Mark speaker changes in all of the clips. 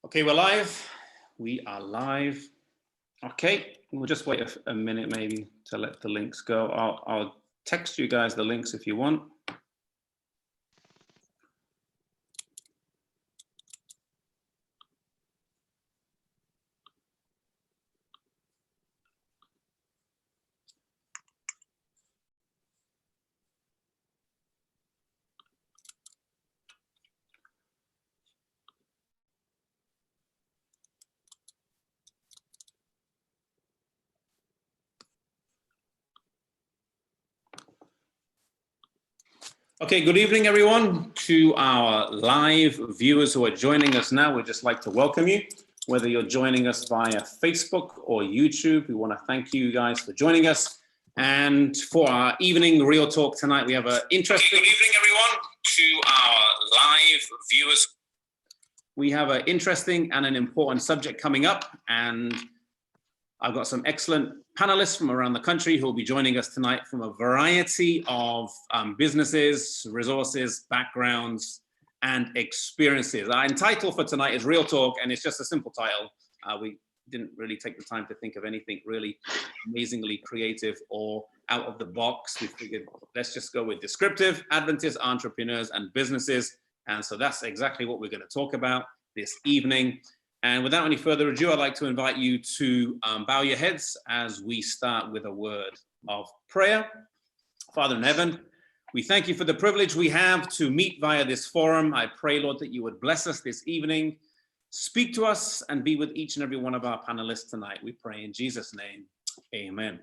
Speaker 1: Okay, we're live. We are live. Okay, we'll just wait a minute maybe to let the links go. I'll text you guys the links if you want. Okay, good evening, everyone. To our live viewers who are joining us now, we'd just like to welcome you. Whether you're joining us via Facebook or YouTube, we want to thank you guys for joining us. And for our evening real talk tonight, we have an interesting... Okay, good evening, everyone. To our live viewers, we have an interesting and an important subject coming up, and I've got some excellent panelists from around the country who will be joining us tonight from a variety of businesses, resources, backgrounds, and experiences. Our title for tonight is Real Talk, and it's just a simple title. We didn't really take the time to think of anything really amazingly creative or out of the box. We figured, let's just go with descriptive, Adventist entrepreneurs and businesses. And so that's exactly what we're going to talk about this evening. And without any further ado, I'd like to invite you to bow your heads as we start with a word of prayer. Father in heaven, we thank you for the privilege we have to meet via this forum. I pray, Lord, that you would bless us this evening, speak to us, and be with each and every one of our panelists tonight. We pray in Jesus' name, amen.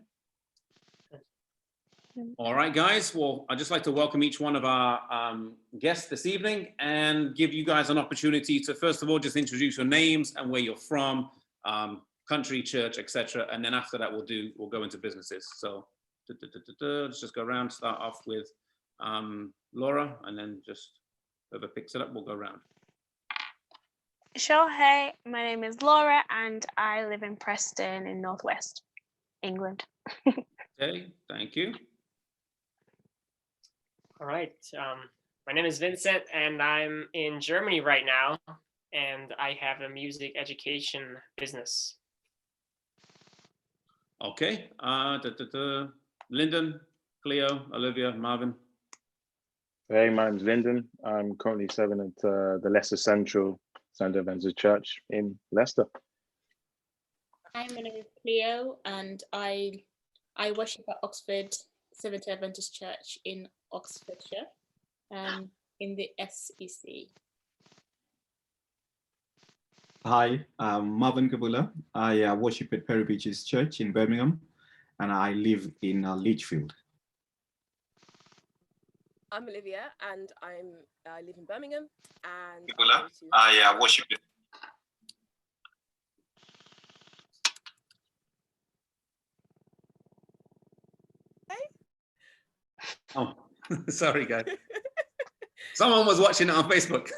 Speaker 1: All right, guys. Well, I'd just like to welcome each one of our guests this evening and give you guys an opportunity to, first of all, just introduce your names and where you're from, country, church, etc. And then after that, we'll go into businesses. So let's just go around, start off with Laura, and then just whoever picks it up, we'll go around.
Speaker 2: Sure. Hey, my name is Laura and I live in Preston in Northwest England.
Speaker 1: Okay, thank you.
Speaker 3: All right, my name is Vincent and I'm in Germany right now and I have a music education business.
Speaker 1: Okay, Lyndon, Cleo, Olivia, Marvin.
Speaker 4: Hey, my name's Lyndon. I'm currently serving at the Leicester Central Adventist Church in Leicester.
Speaker 5: Hi, my name is Cleo and I worship at Oxford Seventh Adventist Church in Oxfordshire, in the SEC.
Speaker 6: Hi, I'm Marvin Kabula. I worship at Perry Beaches Church in Birmingham, and I live in Lichfield.
Speaker 7: I'm Olivia, and I live in Birmingham. And
Speaker 1: I worship it. Oh, sorry, guys. Someone was watching it on Facebook.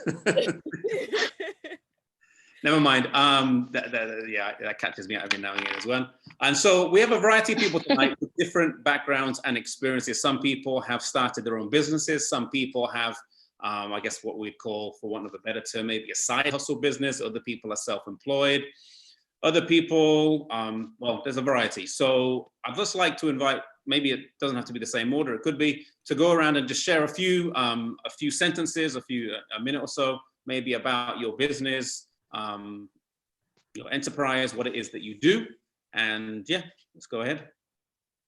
Speaker 1: Never mind. Yeah, that catches me out every now and again as well. And so we have a variety of people tonight with different backgrounds and experiences. Some people have started their own businesses. Some people have, I guess, what we'd call, for want of a better term, maybe a side hustle business. Other people are self-employed. Other people, well, there's a variety. So I'd just like to invite, maybe it doesn't have to be the same order, it could be to go around and just share a few sentences, a minute or so, maybe about your business, your enterprise, what it is that you do. And yeah, let's go ahead.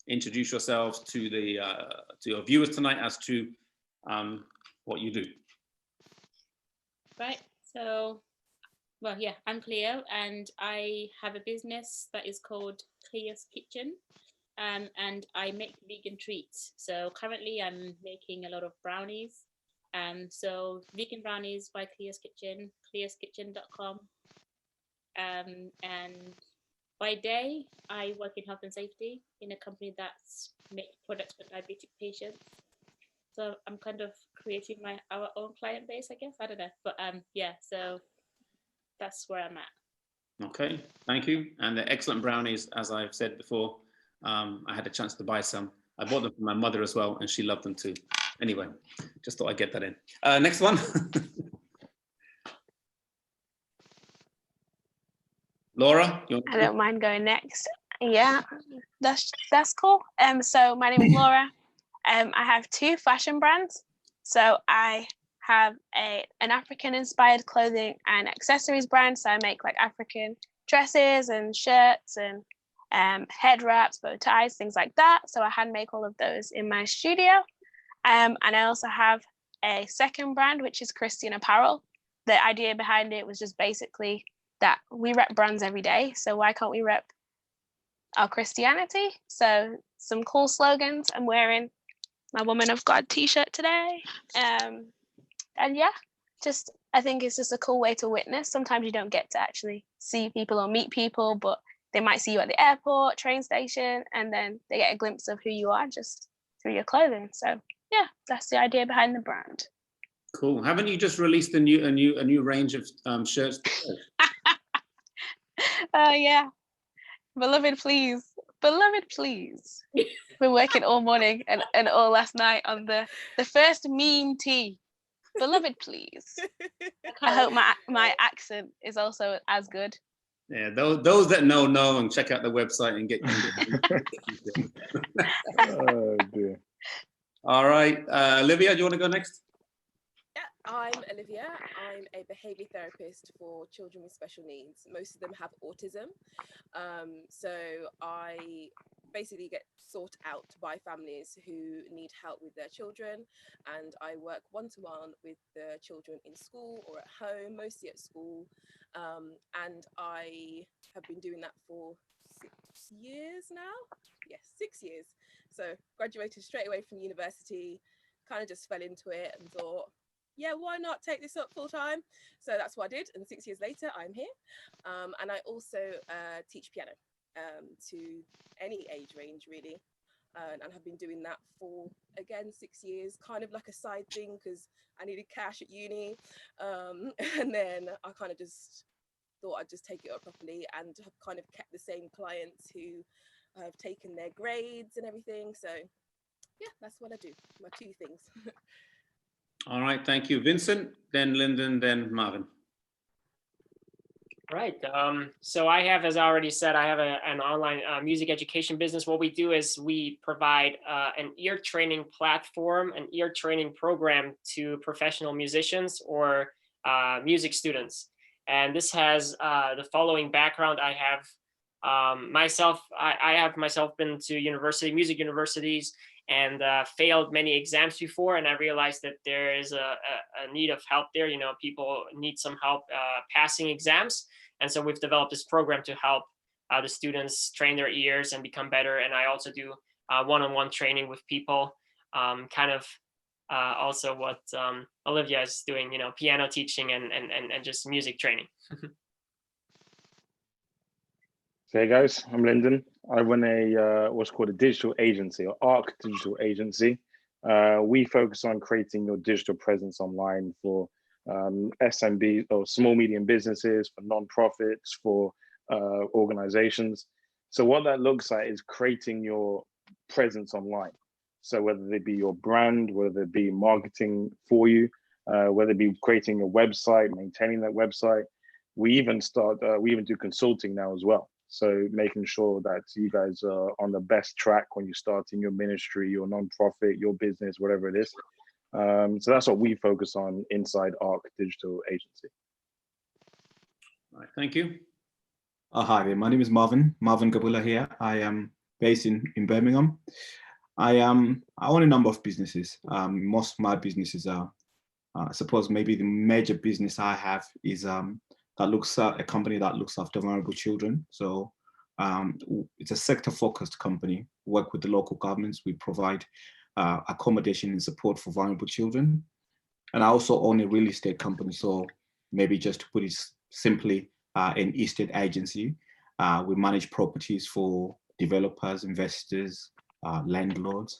Speaker 1: Introduce yourselves to your viewers tonight as to what you do.
Speaker 5: Right, so, well, yeah, I'm Cleo and I have a business that is called Cleo's Kitchen. And I make vegan treats. So currently I'm making a lot of brownies. So vegan brownies by Cleo's Kitchen, cleoskitchen.com. And by day, I work in health and safety in a company that's makes products for diabetic patients. So I'm kind of creating our own client base, I guess. I don't know. But yeah, so that's where I'm at.
Speaker 1: Okay, thank you. And the excellent brownies, as I've said before. I had a chance to buy some. I bought them for my mother as well, and she loved them too. Anyway, just thought I'd get that in. Next one. Laura, you
Speaker 2: I don't mind going next. Yeah, that's cool. So my name is Laura. I have 2 fashion brands. So I have an African-inspired clothing and accessories brand. So I make like African dresses and shirts and head wraps, bow ties, things like that. So I hand make all of those in my studio. And I also have a second brand, which is Christian Apparel. The idea behind it was just basically that we rep brands every day. So why can't we rep our Christianity? So some cool slogans. I'm wearing my Woman of God t-shirt today. And yeah, just I think it's just a cool way to witness. Sometimes you don't get to actually see people or meet people, but they might see you at the airport, train station, and then they get a glimpse of who you are just through your clothing. So yeah, that's the idea behind the brand.
Speaker 1: Cool. Haven't you just released a new range of shirts?
Speaker 2: Oh yeah. Beloved, please. Been working all morning and all last night on the first meme tee. Beloved, please. I hope my accent is also as good.
Speaker 1: Yeah, those that know and check out the website and get.
Speaker 4: Oh dear.
Speaker 1: All right, Olivia, do you want to go next?
Speaker 7: Yeah, I'm Olivia. I'm a behaviour therapist for children with special needs. Most of them have autism. So I basically get sought out by families who need help with their children, and I work one-to-one with the children in school or at home, mostly at school. And I have been doing that for 6 years now. Yes, 6 years. So graduated straight away from university, kind of just fell into it and thought, yeah, why not take this up full time? So that's what I did. And 6 years later, I'm here. And I also teach piano to any age range, really. And have been doing that for, again, 6 years, kind of like a side thing because I needed cash at uni. And then I kind of just thought I'd just take it up properly and have kind of kept the same clients who have taken their grades and everything. So yeah, that's what I do, my 2 things.
Speaker 1: All right, thank you. Vincent, then Lyndon, then Marvin.
Speaker 3: Right. So I have, as I already said, I have an online music education business. What we do is we provide an ear training platform, an ear training program to professional musicians or music students. And this has the following background. I have myself been to music universities, and failed many exams before. And I realized that there is a need of help there. You know, people need some help passing exams. And so we've developed this program to help the students train their ears and become better. And I also do one-on-one training with people, kind of also what Olivia is doing, you know, piano teaching and just music training.
Speaker 4: So hey guys, I'm Lyndon. I run a what's called a digital agency, or ARC digital agency. We focus on creating your digital presence online for SMB or small medium businesses, for nonprofits, for organizations. So what that looks like is creating your presence online. So whether it be your brand, whether it be marketing for you, whether it be creating a website, maintaining that website. We even do consulting now as well. So making sure that you guys are on the best track when you start in your ministry, your nonprofit, your business, whatever it is. So that's what we focus on inside ARC Digital Agency.
Speaker 1: All right, thank you.
Speaker 6: Hi there, my name is Marvin Kabula here. I am based in Birmingham. I own a number of businesses. Most of my businesses are, I suppose maybe the major business I have is a company that looks after vulnerable children. So it's a sector-focused company. We work with the local governments. We provide accommodation and support for vulnerable children. And I also own a real estate company. So maybe just to put it simply, an estate agency. We manage properties for developers, investors, landlords.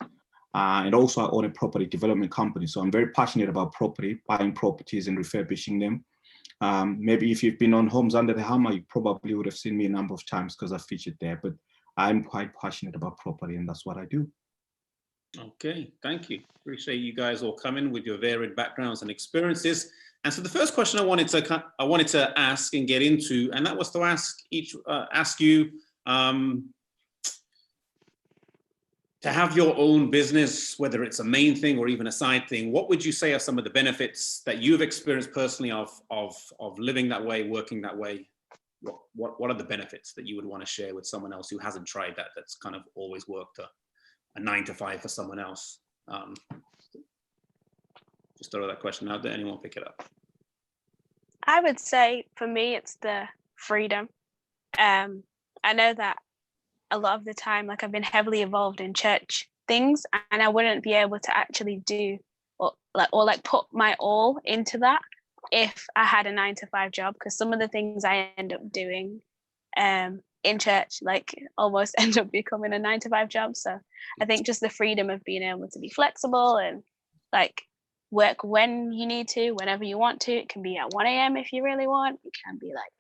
Speaker 6: And also I own a property development company. So I'm very passionate about property, buying properties and refurbishing them. Maybe if you've been on Homes Under the Hammer, you probably would have seen me a number of times because I featured there, but I'm quite passionate about property and that's what I do.
Speaker 1: Okay, thank you. Appreciate you guys all coming with your varied backgrounds and experiences. And so the first question I wanted to ask and get into, and that was to ask you to have your own business, whether it's a main thing or even a side thing. What would you say are some of the benefits that you've experienced personally of living that way, working that way? What are the benefits that you would want to share with someone else who hasn't tried that, that's kind of always worked a 9 to 5 for someone else? Just throw that question out there. Anyone pick it up?
Speaker 2: I would say for me, it's the freedom. I know that a lot of the time, like I've been heavily involved in church things, and I wouldn't be able to actually do or put my all into that if I had a 9 to 5 job, because some of the things I end up doing in church like almost end up becoming a 9 to 5 job. So I think just the freedom of being able to be flexible and like work when you need to, whenever you want to. It can be at 1 a.m. if you really want. It can be like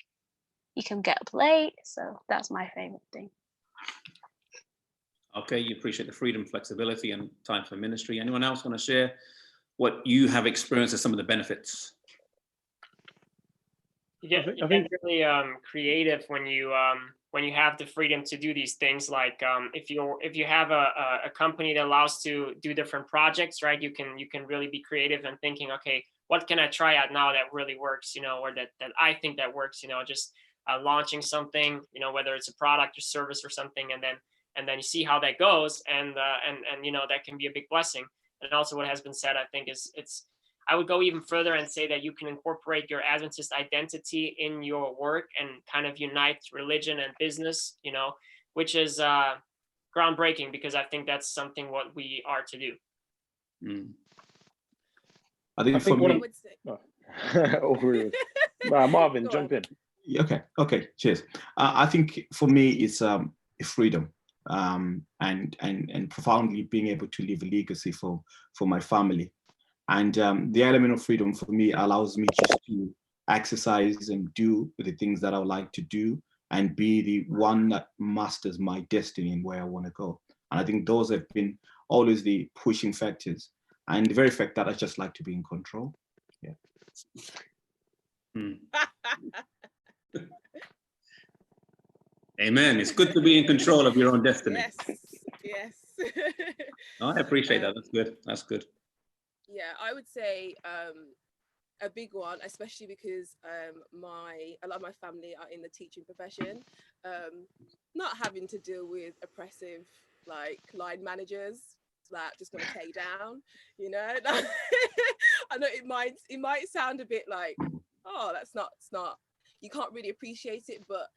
Speaker 2: you can get up late. So that's my favorite thing.
Speaker 1: Okay, you appreciate the freedom, flexibility, and time for ministry. Anyone else want to share what you have experienced as some of the benefits?
Speaker 3: You get really creative when you have the freedom to do these things. Like if you have a company that allows to do different projects, right? You can really be creative and thinking, okay, what can I try out now that really works, or that I think that works, just launching something, whether it's a product or service or something, and then you see how that goes, and that can be a big blessing. And also what has been said, I think I would go even further and say that you can incorporate your Adventist identity in your work and kind of unite religion and business, which is groundbreaking, because I think that's something what we are to do.
Speaker 6: I think for me,
Speaker 4: Marvin, jump in.
Speaker 6: Okay, cheers. I think for me it's freedom, and profoundly being able to leave a legacy for my family. And the element of freedom for me allows me just to exercise and do the things that I would like to do and be the one that masters my destiny and where I want to go. And I think those have been always the pushing factors, and the very fact that I just like to be in control. Yeah.
Speaker 1: Amen. It's good to be in control of your own destiny.
Speaker 7: Yes.
Speaker 1: Oh, I appreciate that. That's good.
Speaker 7: Yeah, I would say a big one, especially because a lot of my family are in the teaching profession, not having to deal with oppressive like line managers that just going to tear you down, I know it might sound a bit like, oh, it's not, you can't really appreciate it, but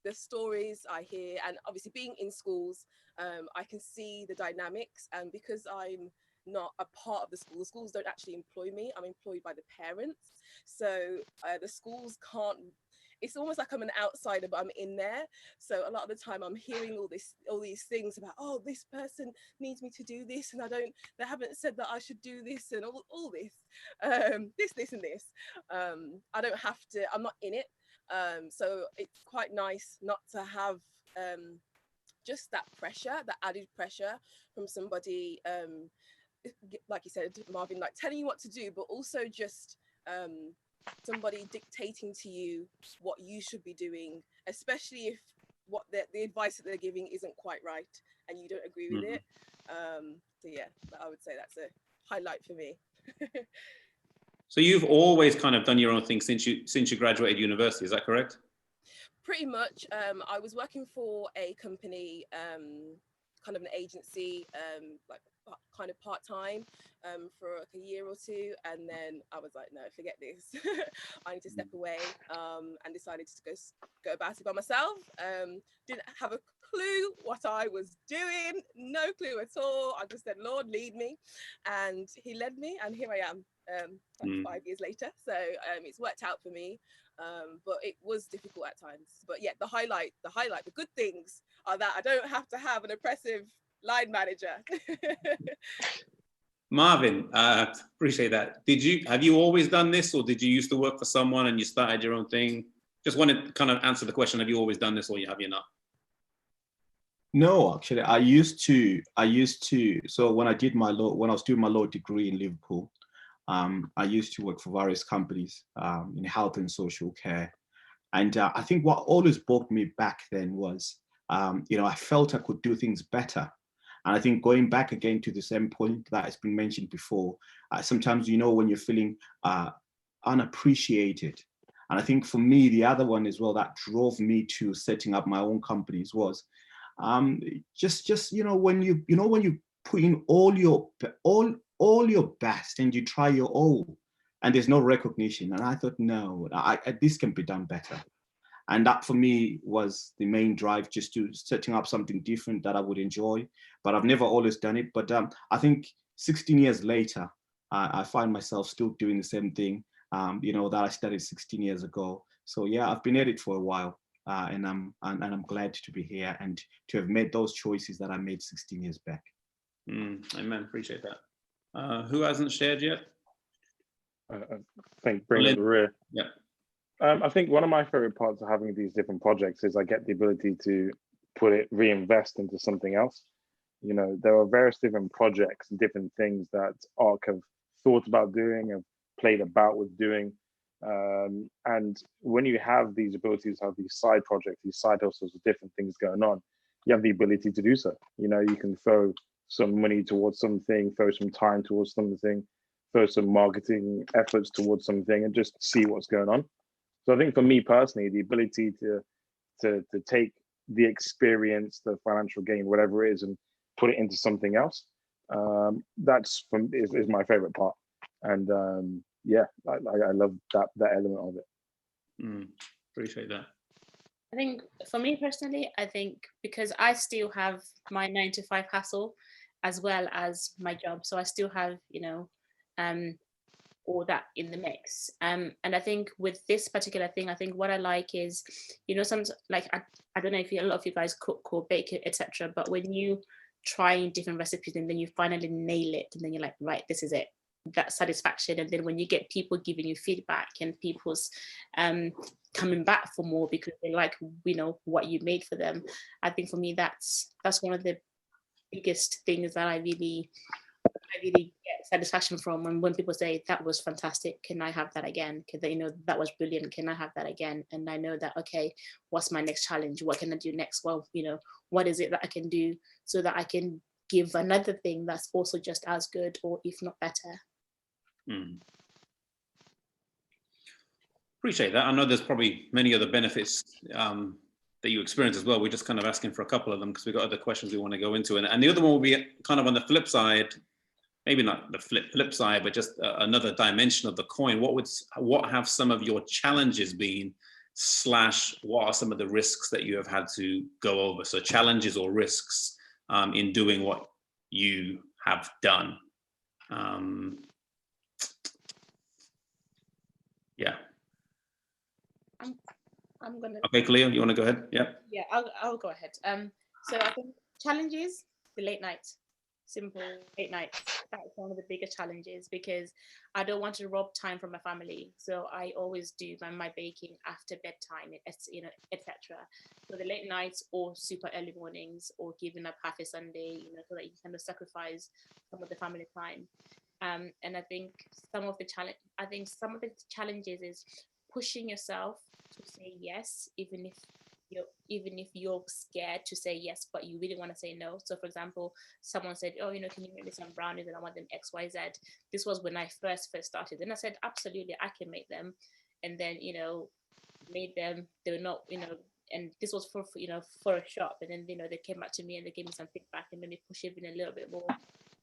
Speaker 7: the stories I hear, and obviously being in schools, I can see the dynamics, and because I'm not a part of the schools don't actually employ me, I'm employed by the parents, so the schools can't, it's almost like I'm an outsider, but I'm in there. So a lot of the time I'm hearing all these things about, oh, this person needs me to do this, and they haven't said that I should do this, and all this, this and this. I don't have to, I'm not in it. So it's quite nice not to have just that pressure, that added pressure from somebody, like you said, Marvin, like telling you what to do, but also just somebody dictating to you what you should be doing, especially if what the advice that they're giving isn't quite right and you don't agree with it. So yeah, I would say that's a highlight for me.
Speaker 1: So you've always kind of done your own thing since you graduated university, is that correct?
Speaker 7: Pretty much. I was working for a company, kind of an agency, like kind of part-time, for like a year or two, and then I was like, no, forget this. I need to step away, and decided to go about it by myself. Didn't have a clue what I was doing, no clue at all. I just said, Lord, lead me, and he led me, and here I am, like 5 years later. So it's worked out for me, but it was difficult at times. But yeah, the good things are that I don't have to have an oppressive line manager.
Speaker 1: Marvin, appreciate that. Have you always done this, or did you used to work for someone and you started your own thing? Just want to kind of answer the question, have you always done this, or have you not?
Speaker 6: No, actually, I used to. So when I was doing my law degree in Liverpool, I used to work for various companies in health and social care. And I think what always brought me back then was, I felt I could do things better. And I think going back again to the same point that has been mentioned before, sometimes, when you're feeling unappreciated. And I think for me, the other one as well that drove me to setting up my own companies was just when you put in all your best and you try your all and there's no recognition. And I thought, no, this can be done better. And that for me was the main drive, just to setting up something different that I would enjoy. But I've never always done it. But I think 16 years later, I find myself still doing the same thing, that I started 16 years ago. So yeah, I've been at it for a while, and I'm glad to be here and to have made those choices that I made 16 years back.
Speaker 1: Amen. Appreciate that. Who hasn't shared yet?
Speaker 4: I think bring up the rear.
Speaker 1: Yeah.
Speaker 4: I think one of my favorite parts of having these different projects is I get the ability to reinvest into something else. There are various different projects and different things that ARC have thought about doing, have played about with doing. And when you have these abilities, have these side projects, these side hustles with different things going on, you have the ability to do so. You can throw some money towards something, throw some time towards something, throw some marketing efforts towards something, and just see what's going on. So I think for me personally, the ability to take the experience, the financial gain, whatever it is, and put it into something else, is my favorite part. And I love that element of it.
Speaker 1: Appreciate that.
Speaker 5: I think for me personally, because I still have my 9-to-5 hustle as well as my job, so I still have all that in the mix. And I think with this particular thing, I think what I like is, some like I don't know if a lot of you guys cook or bake, etc. But when you try different recipes and then you finally nail it, and then you're like, right, this is it. That satisfaction. And then when you get people giving you feedback and people's coming back for more because they like what you made for them, I think for me that's one of the biggest things that I really get satisfaction from. And when people say that was fantastic, can I have that again? That was brilliant, can I have that again? And I know that, okay, what's my next challenge? What can I do next? Well, what is it that I can do so that I can give another thing that's also just as good, or if not better.
Speaker 1: Appreciate that. I know there's probably many other benefits that you experience as well. We're just kind of asking for a couple of them because we've got other questions we want to go into. And the other one will be kind of on the flip side, maybe not the flip side, but just another dimension of the coin. What have some of your challenges been, / what are some of the risks that you have had to go over? So challenges or risks in doing what you have done. Yeah.
Speaker 5: I'm gonna.
Speaker 1: Okay, Cleo, you want to go ahead? Yeah.
Speaker 5: Yeah, I'll go ahead. So I think challenges, the late nights, simple late nights. That's one of the biggest challenges because I don't want to rob time from my family. So I always do my baking after bedtime, etc. So the late nights or super early mornings or giving up half a Sunday, so that you kind of sacrifice some of the family time. And I think some of the challenges is pushing yourself to say yes, even if you're scared to say yes, but you really want to say no. So for example, someone said, oh, can you make me some brownies and I want them XYZ. This was when I first started. And I said, absolutely, I can make them. And then, made them. They were not, and this was for a shop. And then, they came back to me and they gave me some feedback and then they push even a little bit more.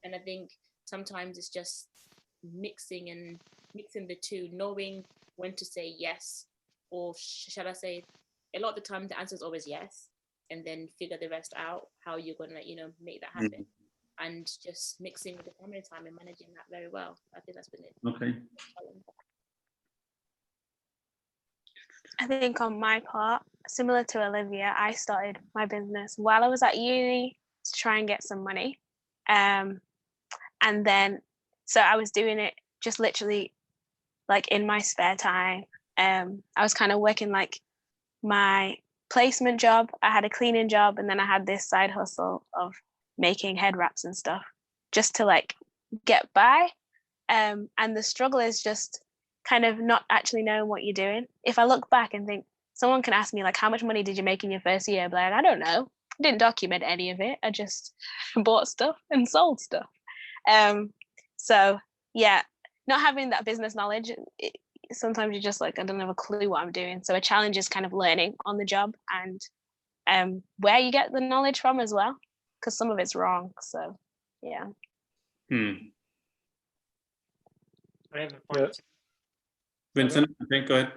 Speaker 5: And I think sometimes it's just mixing the two, knowing when to say yes, or shall I say, a lot of the time the answer is always yes, and then figure the rest out, how you're gonna, make that happen, and just mixing with the family time and managing that very well. I think that's been it.
Speaker 1: Okay.
Speaker 2: I think on my part, similar to Olivia, I started my business while I was at uni to try and get some money. And then, so I was doing it just literally like in my spare time. I was kind of working like my placement job. I had a cleaning job, and then I had this side hustle of making head wraps and stuff just to like get by. And the struggle is just kind of not actually knowing what you're doing. If I look back and think, someone can ask me like, how much money did you make in your first year? I'd be like, I don't know. I didn't document any of it. I just bought stuff and sold stuff. So yeah, not having that business knowledge, sometimes you're just like, I don't have a clue what I'm doing. So a challenge is kind of learning on the job and where you get the knowledge from as well, because some of it's wrong. So yeah.
Speaker 3: I have a point.
Speaker 1: Vincent, okay, go ahead.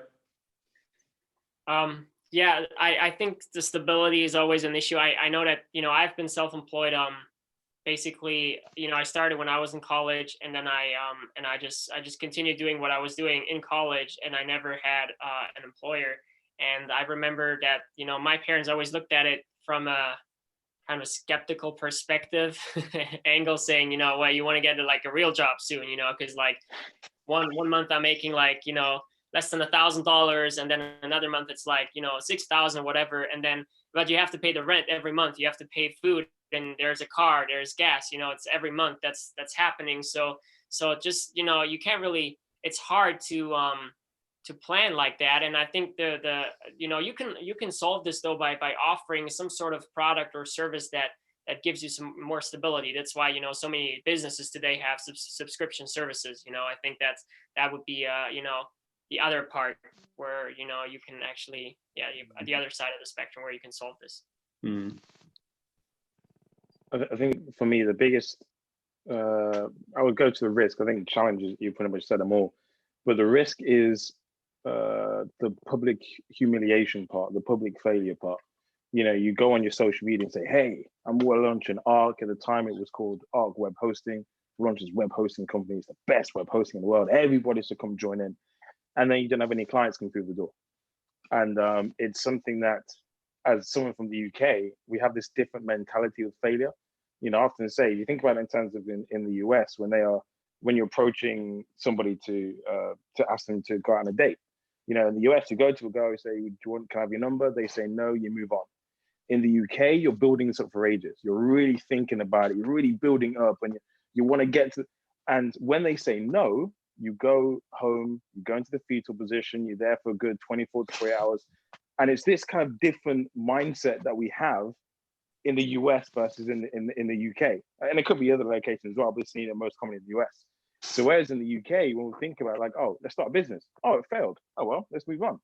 Speaker 3: Yeah, I think the stability is always an issue. I know that, I've been self-employed. Basically, I started when I was in college, and then I just continued doing what I was doing in college, and I never had an employer. And I remember that, my parents always looked at it from a kind of skeptical perspective angle, saying, well, you want to get like a real job soon, because like one month I'm making like, less than $1,000, and then another month it's like, 6,000, whatever. And then, but you have to pay the rent every month. You have to pay food, and there's a car, there's gas, it's every month that's happening. So just, you can't really, it's hard to plan like that. And I think the you can solve this though by offering some sort of product or service that gives you some more stability. That's why, so many businesses today have subscription services. I think that would be, the other part where, you can actually, the other side of the spectrum where you can solve this.
Speaker 4: I think for me, the biggest, I would go to the risk. I think challenges, you pretty much said them all, but the risk is the public humiliation part, the public failure part. You go on your social media and say, hey, I'm launching ARC. At the time, it was called ARC Web Hosting. Launches web hosting company. It's the best web hosting in the world. Everybody should come join in. And then you don't have any clients come through the door. And it's something that, as someone from the UK, we have this different mentality of failure. I often say, you think about it in terms of in the US, when you're approaching somebody to ask them to go out on a date. In the US, you go to a girl, you say, can I have your number? They say no, you move on. In the UK, you're building this up for ages. You're really thinking about it. You're really building up, and you want to get to, and when they say no, you go home, you go into the fetal position, you're there for a good 24 to 48 hours. And it's this kind of different mindset that we have in the US versus in the UK. And it could be other locations as well, but it's seen most commonly in the US. So whereas in the UK, when we think about like, oh, let's start a business. Oh, it failed. Oh, well, let's move on.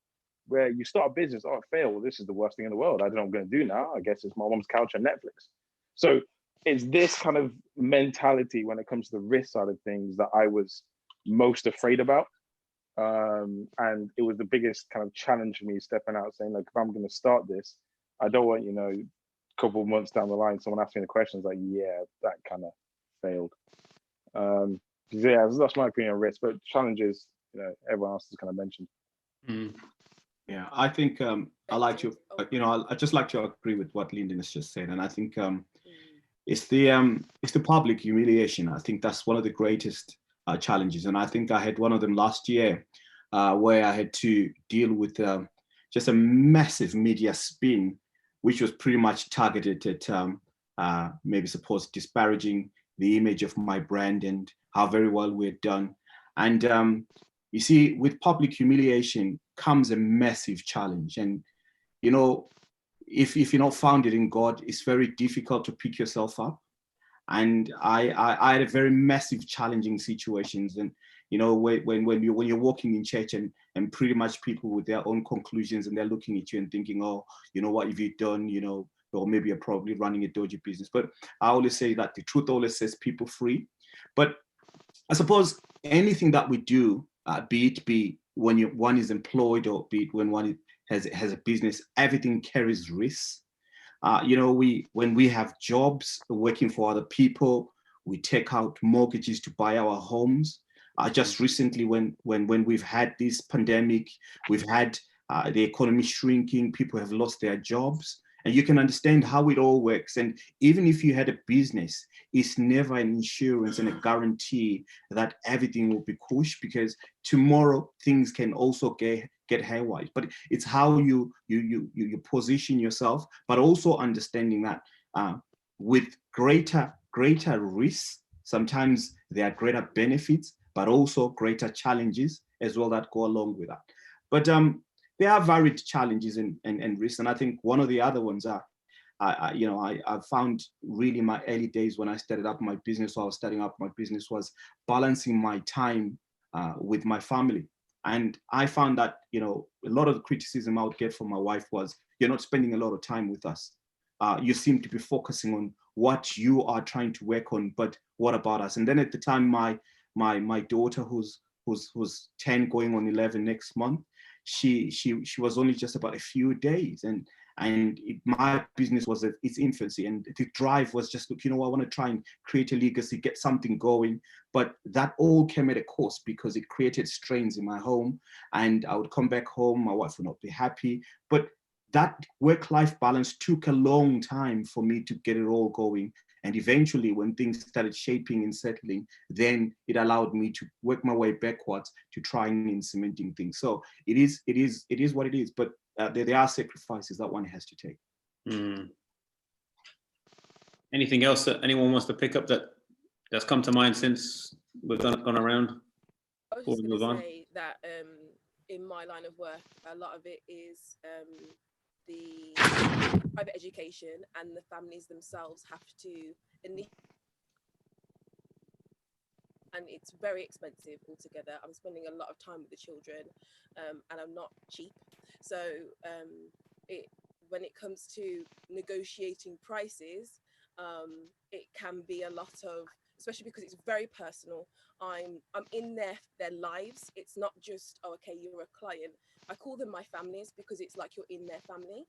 Speaker 4: Where you start a business, oh, it failed. Well, this is the worst thing in the world. I don't know what I'm going to do now. I guess it's my mom's couch on Netflix. So it's this kind of mentality when it comes to the risk side of things that I was most afraid about. And it was the biggest kind of challenge for me, stepping out, saying, like, if I'm going to start this, I don't want, a couple of months down the line, someone asking the questions like, yeah, that kind of failed. Yeah, that's my opinion on risk, but challenges, everyone else has kind of mentioned.
Speaker 6: Yeah, I think I like to, I just like to agree with what Lyndon has just said, and I think it's the public humiliation. I think that's one of the greatest challenges, and I think I had one of them last year, where I had to deal with just a massive media spin, which was pretty much targeted at maybe suppose disparaging the image of my brand and how very well we're done. And you see, with public humiliation comes a massive challenge. And, if you're not founded in God, it's very difficult to pick yourself up. And I had a very massive challenging situations. And, when you're walking in church and pretty much people with their own conclusions, and they're looking at you and thinking, oh, what have you done? Or maybe you're probably running a dodgy business. But I always say that the truth always sets people free. But I suppose anything that we do, be it when one is employed, or be it when one has a business, everything carries risks. When we have jobs working for other people, we take out mortgages to buy our homes. Just recently, when we've had this pandemic, we've had the economy shrinking, people have lost their jobs. And you can understand how it all works. And even if you had a business, it's never an insurance and a guarantee that everything will be cush, because tomorrow things can also get haywire. But it's how you position yourself, but also understanding that with greater risks, sometimes there are greater benefits, but also greater challenges as well that go along with that. But there are varied challenges and risks, and I think one of the other ones are, I found really my early days when I started up my business, or I was starting up my business, was balancing my time with my family. And I found that, a lot of the criticism I would get from my wife was, you're not spending a lot of time with us. You seem to be focusing on what you are trying to work on, but what about us? And then at the time, my daughter, who's 10 going on 11 next month, she was only just about a few days, and my business was at its infancy, and the drive was just, I want to try and create a legacy, get something going. But that all came at a cost, because it created strains in my home, and I would come back home, my wife would not be happy. But that work-life balance took a long time for me to get it all going. And eventually, when things started shaping and settling, then it allowed me to work my way backwards to trying and cementing things. So it is what it is. But there are sacrifices that one has to take.
Speaker 1: Anything else that anyone wants to pick up that's come to mind since we've gone around?
Speaker 7: I was just going to say that in my line of work, a lot of it is the private education, and the families themselves have to and it's very expensive altogether. I'm spending a lot of time with the children, and I'm not cheap. So when it comes to negotiating prices, it can be a lot of, especially because it's very personal. I'm in their lives. It's not just, oh, okay, you're a client. I call them my families because it's like you're in their family.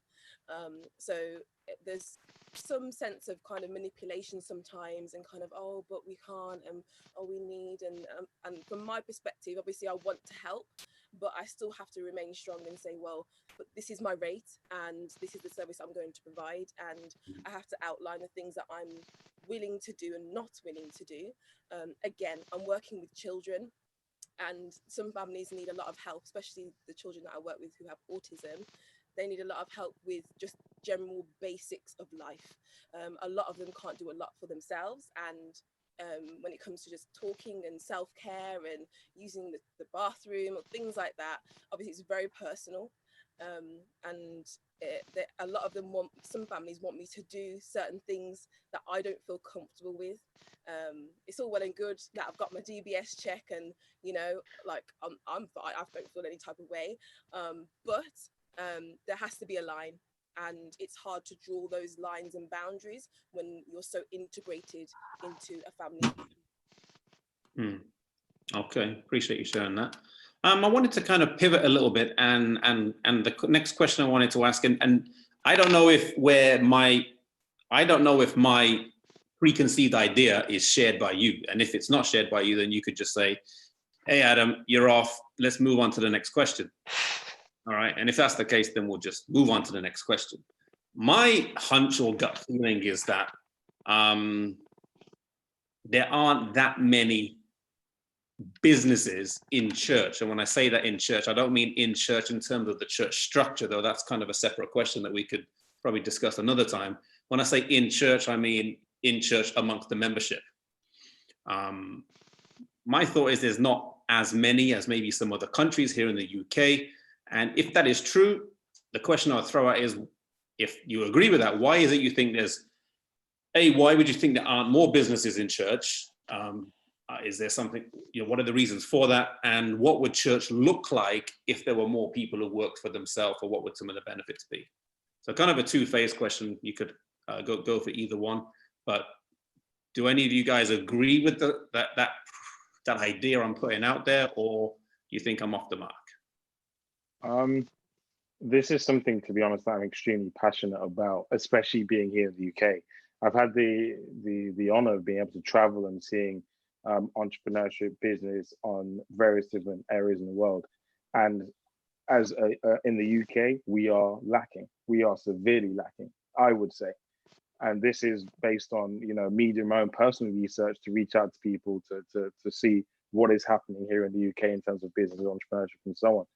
Speaker 7: So there's some sense of kind of manipulation sometimes, and kind of, oh, but we can't, and oh, we need, and from my perspective, obviously I want to help, but I still have to remain strong and say, well, but this is my rate, and this is the service I'm going to provide, and I have to outline the things that I'm willing to do and not willing to do. Again, I'm working with children, and some families need a lot of help, especially the children that I work with who have autism. They need a lot of help with just general basics of life. A lot of them can't do a lot for themselves, and when it comes to just talking and self-care and using the bathroom or things like that, obviously it's very personal. And a lot of them some families want me to do certain things that I don't feel comfortable with. It's all well and good that I've got my DBS check, and like I don't feel any type of way, but there has to be a line, and it's hard to draw those lines and boundaries when you're so integrated into a family.
Speaker 1: Okay, appreciate you sharing that. I wanted to kind of pivot a little bit, and the next question I wanted to ask, and I don't know if my preconceived idea is shared by you, and if it's not shared by you, then you could just say, hey Adam, you're off, let's move on to the next question. All right, and if that's the case, then we'll just move on to the next question. My hunch or gut feeling is that there aren't that many businesses in church. And when I say that in church, I don't mean in church in terms of the church structure, though that's kind of a separate question that we could probably discuss another time. When I say in church, I mean in church amongst the membership. My thought is there's not as many as maybe some other countries here in the UK. And if that is true, the question I'll throw out is, if you agree with that, why is it you think why would you think there aren't more businesses in church? Is there something, what are the reasons for that? And what would church look like if there were more people who worked for themselves, or what would some of the benefits be? So kind of a two-phase question. You could go for either one, but do any of you guys agree with that idea I'm putting out there, or do you think I'm off the mark?
Speaker 4: This is something, to be honest, that I'm extremely passionate about, especially being here in the UK. I've had the honor of being able to travel and seeing entrepreneurship business on various different areas in the world. And as in the UK, we are lacking. We are severely lacking, I would say. And this is based on, me doing my own personal research to reach out to people to see what is happening here in the UK in terms of business, entrepreneurship, and so on.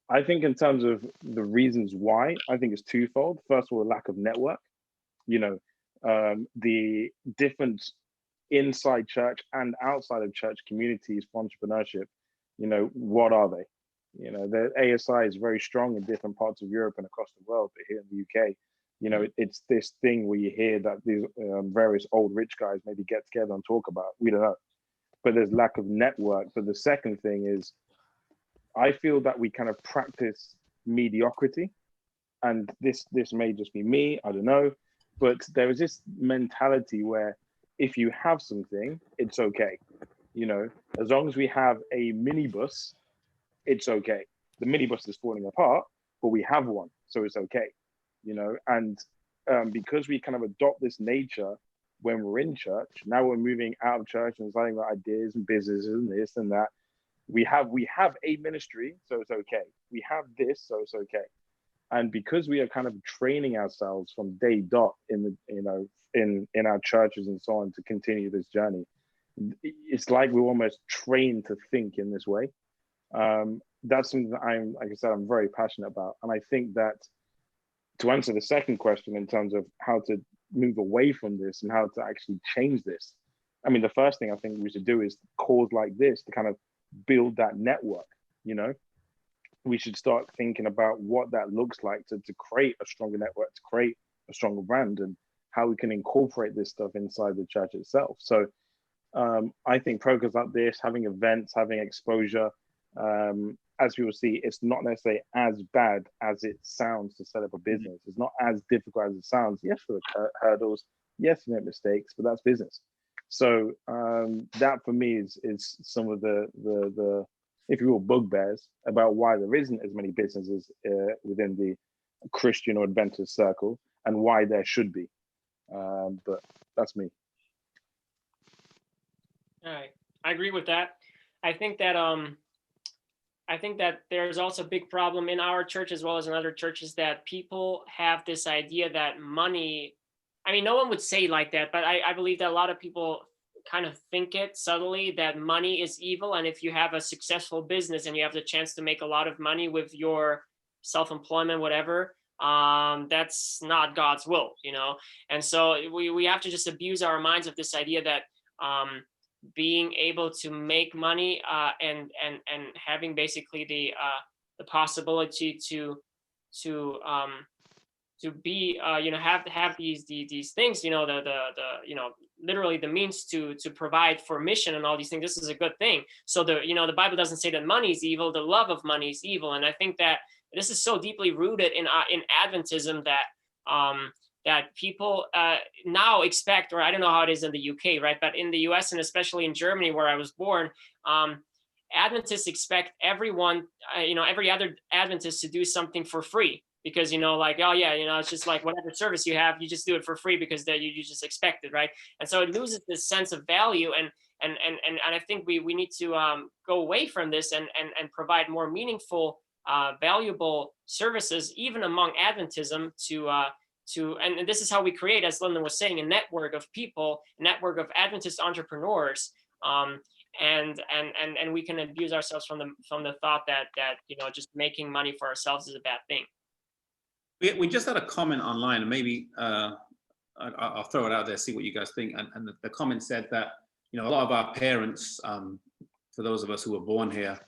Speaker 4: I think in terms of the reasons why, I think it's twofold. First of all, the lack of network. The different inside church and outside of church communities for entrepreneurship, you know, what are they? You know, the ASI is very strong in different parts of Europe and across the world, but here in the UK, you know, it's this thing where you hear that these various old rich guys maybe get together and talk about, we don't know, but there's lack of network. But the second thing is, I feel that we kind of practice mediocrity, and this may just be me, I don't know, but there is this mentality where if you have something, it's okay. You know, as long as we have a minibus, it's okay. The minibus is falling apart, but we have one, so it's okay. You know, and because we kind of adopt this nature when we're in church, now we're moving out of church and starting about ideas and businesses and this and that. We have a ministry, so it's okay. We have this, so it's okay. And because we are kind of training ourselves from day dot in the, you know, in our churches and so on to continue this journey, it's like we're almost trained to think in this way. That's something that I'm, like I said, I'm very passionate about. And I think that to answer the second question in terms of how to move away from this and how to actually change this, I mean, the first thing I think we should do is calls like this to kind of build that network. You know, we should start thinking about what that looks like to create a stronger network, to create a stronger brand, and how we can incorporate this stuff inside the church itself. So I think programs like this, having events, having exposure, as we will see, it's not necessarily as bad as it sounds to set up a business. It's not as difficult as it sounds. Yes, there are hurdles. Yes, you make mistakes, but that's business. So that for me is some of the if you will, bugbears about why there isn't as many businesses within the Christian or Adventist circle, and why there should be. But that's me.
Speaker 3: All right, I agree with that. I think that there's also a big problem in our church as well as in other churches that people have this idea that money, I mean, no one would say like that, but I believe that a lot of people kind of think it subtly that money is evil. And if you have a successful business and you have the chance to make a lot of money with your self-employment, whatever, that's not God's will, you know? And so we have to just abuse our minds of this idea that being able to make money and having basically the possibility to be you know, have these things, you know, the you know, literally the means to provide for mission and all these things, this is a good thing. So the Bible doesn't say that money is evil, the love of money is evil. And I think that this is so deeply rooted in Adventism that people now expect, or I don't know how it is in the UK, right? But in the US and especially in Germany, where I was born, Adventists expect everyone, you know, every other Adventist to do something for free. Because, you know, like, oh yeah, you know, it's just like whatever service you have, you just do it for free because you just expect it, right? And so it loses this sense of value, and I think we need to go away from this and provide more meaningful, valuable services, even among Adventism, and this is how we create, as Lyndon was saying, a network of people, a network of Adventist entrepreneurs, and we can abuse ourselves from the thought that you know, just making money for ourselves is a bad thing.
Speaker 1: We just had a comment online, and maybe I'll throw it out there, see what you guys think. And the comment said that, you know, a lot of our parents, for those of us who were born here,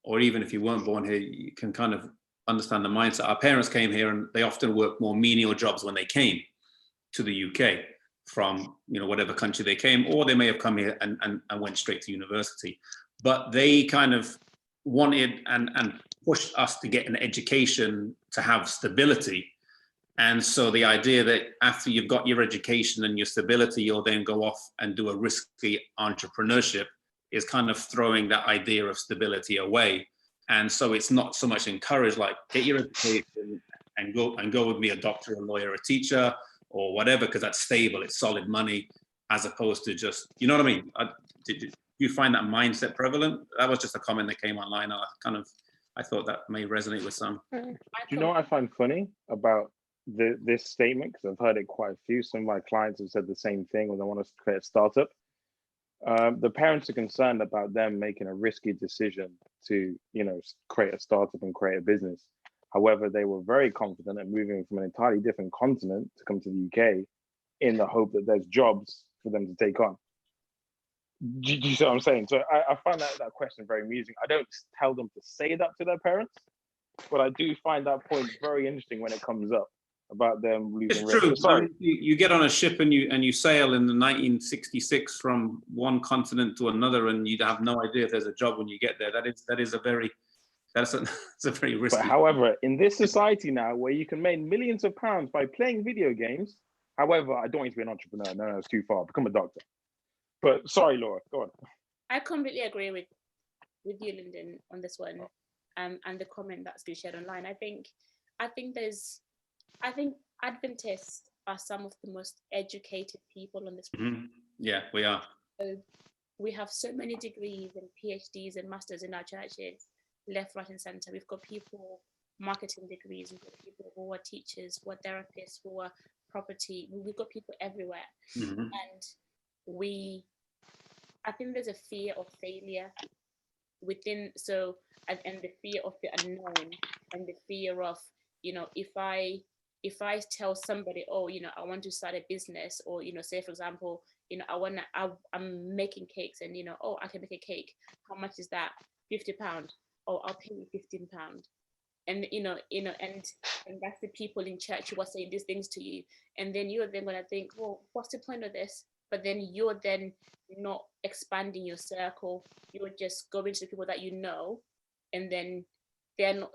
Speaker 1: or even if you weren't born here, you can kind of understand the mindset. Our parents came here and they often worked more menial jobs when they came to the UK from, you know, whatever country they came, or they may have come here and went straight to university. But they kind of wanted and pushed us to get an education to have stability. And so the idea that after you've got your education and your stability, you'll then go off and do a risky entrepreneurship is kind of throwing that idea of stability away. And so it's not so much encouraged, like get your education and go with me, a doctor, a lawyer, a teacher, or whatever, because that's stable, it's solid money, as opposed to just, you know what I mean? Did you find that mindset prevalent? That was just a comment that came online. I thought that may resonate with some.
Speaker 4: Do you know what I find funny about this statement? Because I've heard it quite a few. Some of my clients have said the same thing when they want us to create a startup. The parents are concerned about them making a risky decision to, you know, create a startup and create a business. However, they were very confident in moving from an entirely different continent to come to the UK in the hope that there's jobs for them to take on. Do you see what I'm saying? So I find that question very amusing. I don't tell them to say that to their parents, but I do find that point very interesting when it comes up about them losing
Speaker 1: It's true.
Speaker 4: Sorry.
Speaker 1: I mean, you get on a ship and you sail in the 1966 from one continent to another, and you'd have no idea if there's a job when you get there. That's a very risky.
Speaker 4: But however, in this society now, where you can make millions of pounds by playing video games, however, I don't want you to be an entrepreneur. No, it's too far. Become a doctor. But sorry, Laura, go on.
Speaker 5: I completely agree with you, Lyndon, on this one, and the comment that's been shared online. I think Adventists are some of the most educated people on this planet.
Speaker 1: Mm-hmm. Yeah, we are.
Speaker 5: So we have so many degrees and PhDs and masters in our churches, left, right, and center. We've got people marketing degrees. We've got people who are teachers, who are therapists, who are property. We've got people everywhere,
Speaker 1: Mm-hmm.
Speaker 5: and I think there's a fear of failure within. So and the fear of the unknown, and the fear of, if I tell somebody, oh, I want to start a business, or, say, for example, I'm making cakes, and, oh, I can make a cake. How much is that? £50. Oh, I'll pay you £15. And, and that's the people in church who are saying these things to you. And then you're then going to think, well, what's the point of this? But then you're then not expanding your circle. You're just going to the people that you know, and then they're not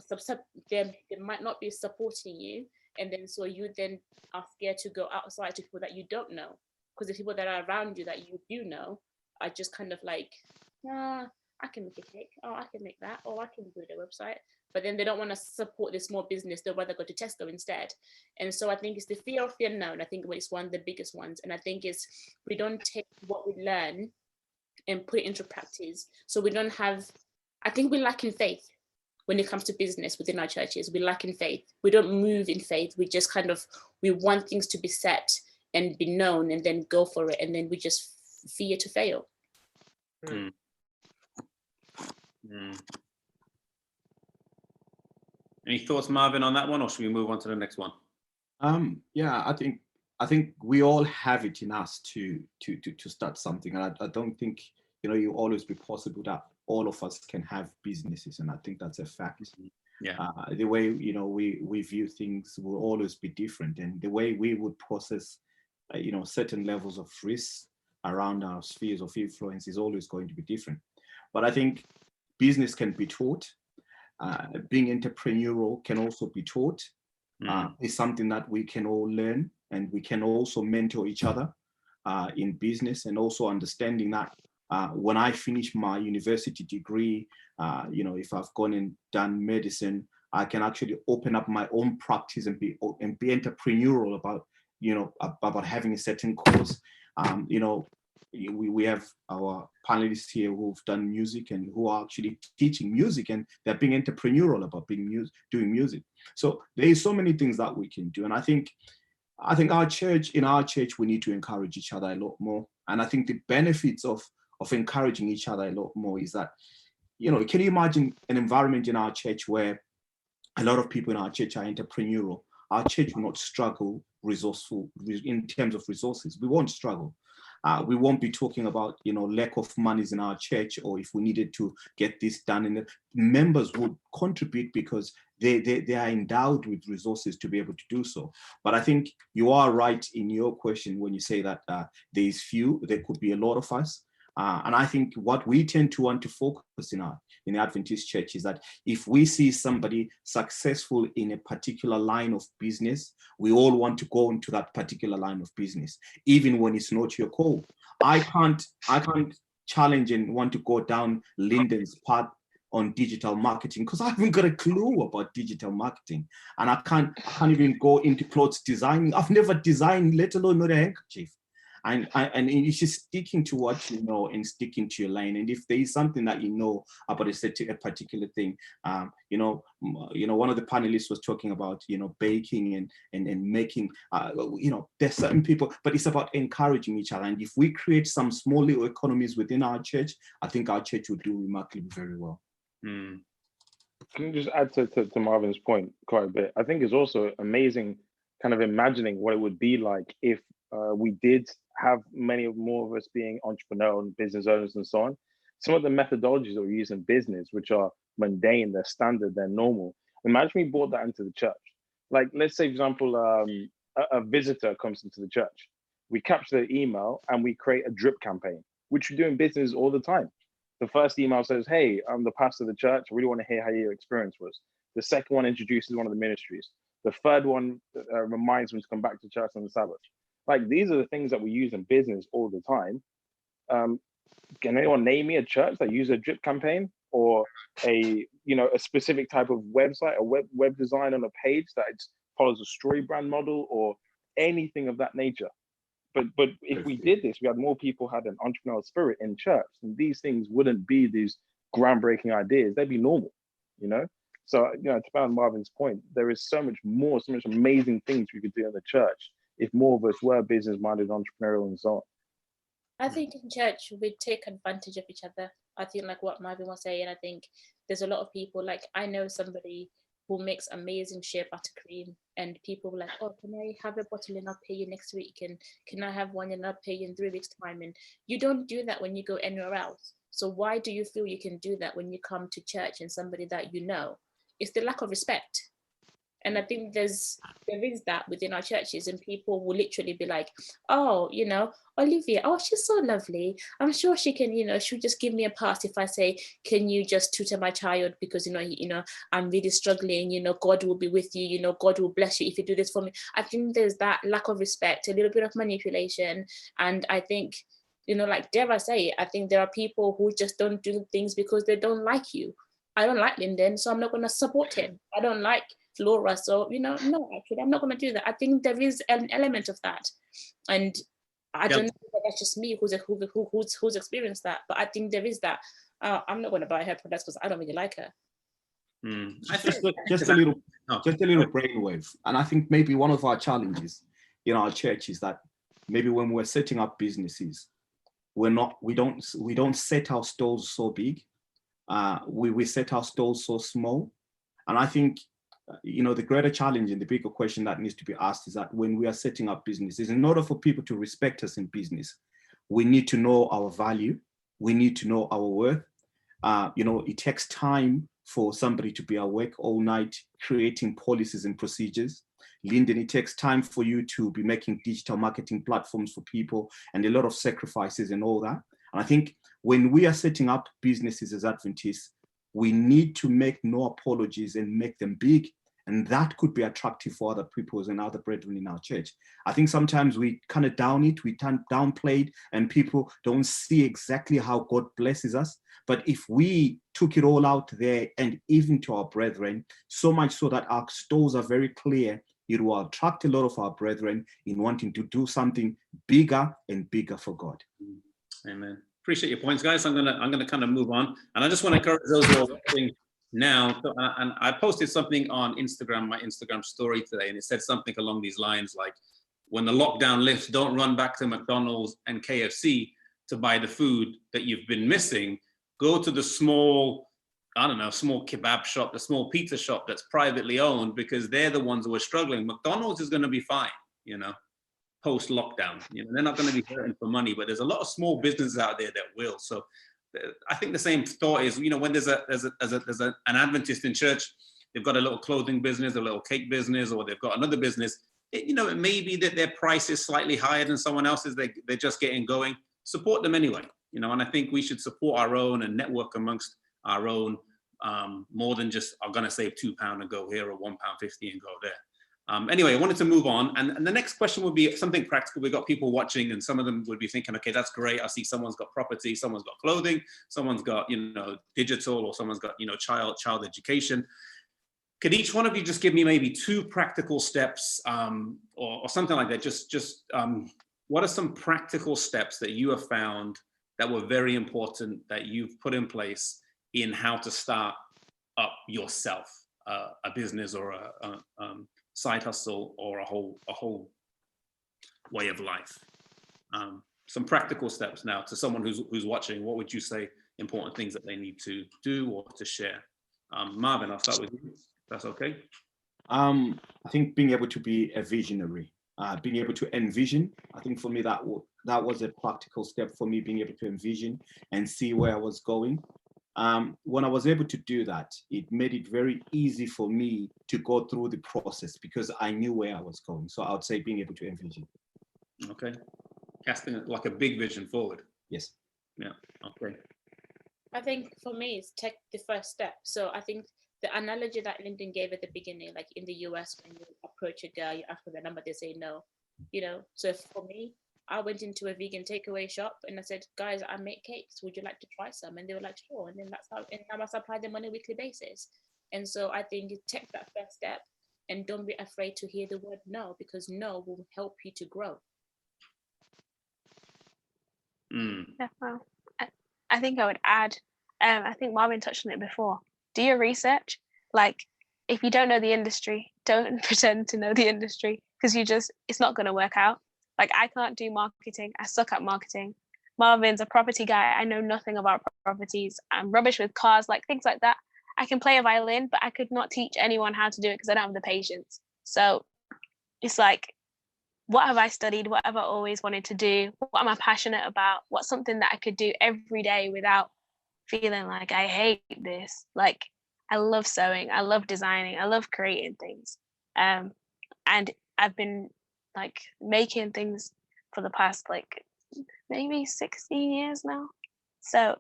Speaker 5: they might not be supporting you, and then so you then are scared to go outside to people that you don't know, because the people that are around you that you do know are just kind of like, I can make a cake, oh, I can make that, oh, I can build a website. But then they don't want to support the small business. They'd rather go to Tesco instead. And so I think it's the fear of the unknown. I think it's one of the biggest ones. And I think it's, we don't take what we learn and put it into practice. So we don't have, I think we lack in faith when it comes to business within our churches. We lack in faith. We don't move in faith. We just we want things to be set and be known, and then go for it. And then we just fear to fail.
Speaker 1: Mm. Mm. Any thoughts, Marvin, on that one, or should we move on to the next one?
Speaker 6: Yeah, I think we all have it in us to start something, and I don't think you always be possible that all of us can have businesses, and I think that's a fact.
Speaker 1: Yeah.
Speaker 6: The way we view things will always be different, and the way we would process certain levels of risk around our spheres of influence is always going to be different. But I think business can be taught. Being entrepreneurial can also be taught. It's something that we can all learn, and we can also mentor each other in business, and also understanding that when I finish my university degree, if I've gone and done medicine, I can actually open up my own practice and be entrepreneurial about having a certain course. We have our panelists here who've done music and who are actually teaching music, and they're being entrepreneurial about doing music. So there is so many things that we can do, and I think in our church, we need to encourage each other a lot more. And I think the benefits of encouraging each other a lot more is that, can you imagine an environment in our church where a lot of people in our church are entrepreneurial? Our church will not struggle resourceful in terms of resources. We won't struggle. We won't be talking about, lack of monies in our church, or if we needed to get this done. And the members would contribute because they are endowed with resources to be able to do so. But I think you are right in your question when you say that there could be a lot of us. And I think what we tend to want to focus in the Adventist church is that if we see somebody successful in a particular line of business, we all want to go into that particular line of business, even when it's not your call. I can't challenge and want to go down Lyndon's path on digital marketing because I haven't got a clue about digital marketing, and I can't even go into clothes designing. I've never designed, let alone not a handkerchief. And it's just sticking to what you know and sticking to your lane. And if there is something that you know about a particular thing, one of the panelists was talking about, baking and making, there's certain people, but it's about encouraging each other. And if we create some small little economies within our church, I think our church will do remarkably very well.
Speaker 4: Can you just add to Marvin's point quite a bit? I think it's also amazing kind of imagining what it would be like if we did have more of us being entrepreneurial and business owners and so on. Some of the methodologies that we use in business, which are mundane, they're standard, they're normal. Imagine we brought that into the church. Like, let's say, for example, a visitor comes into the church. We capture their email and we create a drip campaign, which we do in business all the time. The first email says, hey, I'm the pastor of the church. I really want to hear how your experience was. The second one introduces one of the ministries. The third one reminds them to come back to church on the Sabbath. Like, these are the things that we use in business all the time. Can anyone name me a church that uses a drip campaign or a specific type of website, a web design on a page that follows a story brand model or anything of that nature? But if we did this, we had more people had an entrepreneurial spirit in church, and these things wouldn't be these groundbreaking ideas. They'd be normal, So, to bound Marvin's point, there is so much amazing things we could do in the church if more of us were business-minded, entrepreneurial, and so on.
Speaker 5: I think in church we take advantage of each other. I think like what Marvin was saying, I think there's a lot of people, like I know somebody who makes amazing shea butter cream, and people were like, oh, can I have a bottle and I'll pay you next week, and can I have one and I'll pay you in 3 weeks time? And you don't do that when you go anywhere else. So why do you feel you can do that when you come to church and somebody that you know? It's the lack of respect. And I think there is that within our churches, and people will literally be like, oh, Olivia, oh, she's so lovely. I'm sure she can, she'll just give me a pass if I say, can you just tutor my child? Because, I'm really struggling, God will be with you, God will bless you if you do this for me. I think there's that lack of respect, a little bit of manipulation. And I think, like dare I say, I think there are people who just don't do things because they don't like you. I don't like Lyndon, so I'm not going to support him. I don't like Laura, so no, actually I'm not going to do that. I think there is an element of that, and I don't know if that's just me who's experienced that, but I think there is that. I'm not going to buy her products because I don't really like her.
Speaker 6: I think just a little brainwave, and I think maybe one of our challenges in our church is that maybe when we're setting up businesses, we don't set our stalls so big. We set our stalls so small, and I think the greater challenge and the bigger question that needs to be asked is that when we are setting up businesses, in order for people to respect us in business, we need to know our value, we need to know our worth. It takes time for somebody to be awake all night creating policies and procedures. Lyndon, it takes time for you to be making digital marketing platforms for people, and a lot of sacrifices and all that. And I think when we are setting up businesses as Adventists, we need to make no apologies and make them big. And that could be attractive for other peoples and other brethren in our church. I think sometimes we kind of downplay it, and people don't see exactly how God blesses us. But if we took it all out there, and even to our brethren, so much so that our stores are very clear, it will attract a lot of our brethren in wanting to do something bigger and bigger for God.
Speaker 1: Amen. Appreciate your points, guys. I'm gonna kind of move on, and I just want to encourage those who are watching now. And I posted something on Instagram, my Instagram story today, and it said something along these lines like, "When the lockdown lifts, don't run back to McDonald's and KFC to buy the food that you've been missing. Go to the small kebab shop, the small pizza shop that's privately owned, because they're the ones who are struggling. McDonald's is going to be fine, post-lockdown. They're not going to be hurting for money, but there's a lot of small businesses out there that will." So I think the same thought is, when there's an Adventist in church, they've got a little clothing business, a little cake business, or they've got another business. It may be that their price is slightly higher than someone else's. They're just getting going. Support them anyway. And I think we should support our own and network amongst our own, more than just, I'm going to save £2 and go here, or £1.50 and go there. Anyway, I wanted to move on, and the next question would be something practical. We've got people watching, and some of them would be thinking, okay, that's great. I see someone's got property, someone's got clothing, someone's got, digital, or someone's got, child education. Could each one of you just give me maybe 2 practical steps, or something like that? Just what are some practical steps that you have found that were very important that you've put in place in how to start up yourself, a business or a side hustle, or a whole way of life? Some practical steps now to someone who's watching. What would you say important things that they need to do or to share? Marvin, I'll start with you. If that's okay.
Speaker 6: I think being able to be a visionary. being able to envision. I think for me that was a practical step for me, being able to envision and see where I was going. When I was able to do that, it made it very easy for me to go through the process because I knew where I was going. So I would say being able to envision.
Speaker 1: Okay. Casting like a big vision forward.
Speaker 6: Yes.
Speaker 1: Yeah. Okay.
Speaker 5: I think for me, it's take the first step. So I think the analogy that Lyndon gave at the beginning, like in the US, when you approach a girl, you ask for the number, they say no. You know, so for me, I went into a vegan takeaway shop and I said, guys, I make cakes. Would you like to try some? And they were like, sure. And then that's how, and now I supply them on a weekly basis. And so I think you take that first step and don't be afraid to hear the word no, because no will help you to grow.
Speaker 2: Yeah, well, I think I would add, I think Marvin touched on it before. Do your research. Like, if you don't know the industry, don't pretend to know the industry because it's not going to work out. Like, I can't do marketing. I suck at marketing. Marvin's a property guy. I know nothing about properties. I'm rubbish with cars, like things like that. I can play a violin, but I could not teach anyone how to do it because I don't have the patience. So it's like, what have I studied? What have I always wanted to do? What am I passionate about? What's something that I could do every day without feeling like I hate this? Like, I love sewing. I love designing. I love creating things. And I've been like making things for the past like maybe 16 years now. So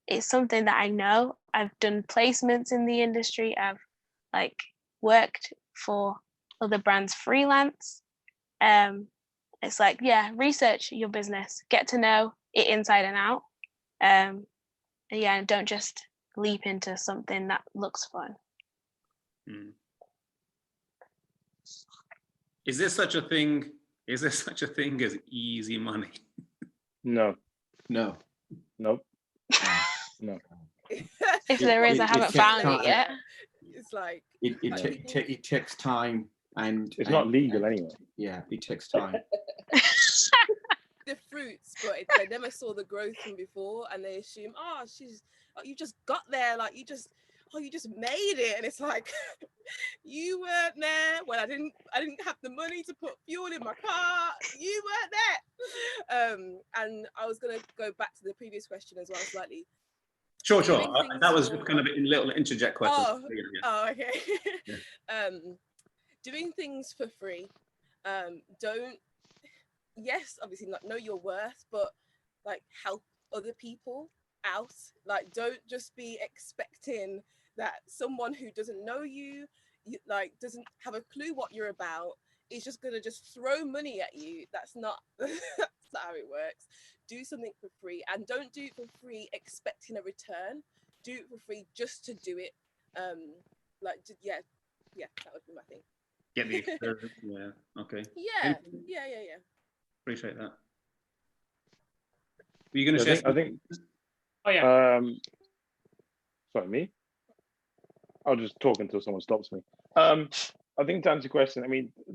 Speaker 2: it's something that I know. I've done placements in the industry. I've like worked for other brands freelance. It's like, yeah, research your business, get to know it inside and out. And yeah, don't just leap into something that looks fun.
Speaker 1: Is there such a thing? Is there such a thing as easy money?
Speaker 4: No.
Speaker 6: No.
Speaker 4: Nope. No.
Speaker 2: If there is, I haven't found it yet.
Speaker 7: It's like
Speaker 6: it takes time, and
Speaker 4: it's not legal anyway.
Speaker 6: Yeah, it takes time.
Speaker 7: the fruits, but they never saw the growth from before, and they assume, you just got there, like you just made it, and it's like you weren't there when I didn't have the money to put fuel in my car. You weren't there. And I was gonna go back to the previous question as well slightly.
Speaker 1: Sure. That was kind of a little interject question.
Speaker 7: Okay. Yeah. Doing things for free. Obviously not know your worth, but like help other people out. Like, don't just be expecting that someone who doesn't know you, like doesn't have a clue what you're about, is just gonna just throw money at you. That's not that's not how it works. Do something for free, and don't do it for free expecting a return. Do it for free just to do it. That would be my thing.
Speaker 1: Get the experience. Yeah. Okay.
Speaker 7: Yeah.
Speaker 1: Appreciate that. Were you going to share?
Speaker 4: I think.
Speaker 3: Oh yeah.
Speaker 4: Sorry, me. I'll just talk until someone stops me. I think to answer your question,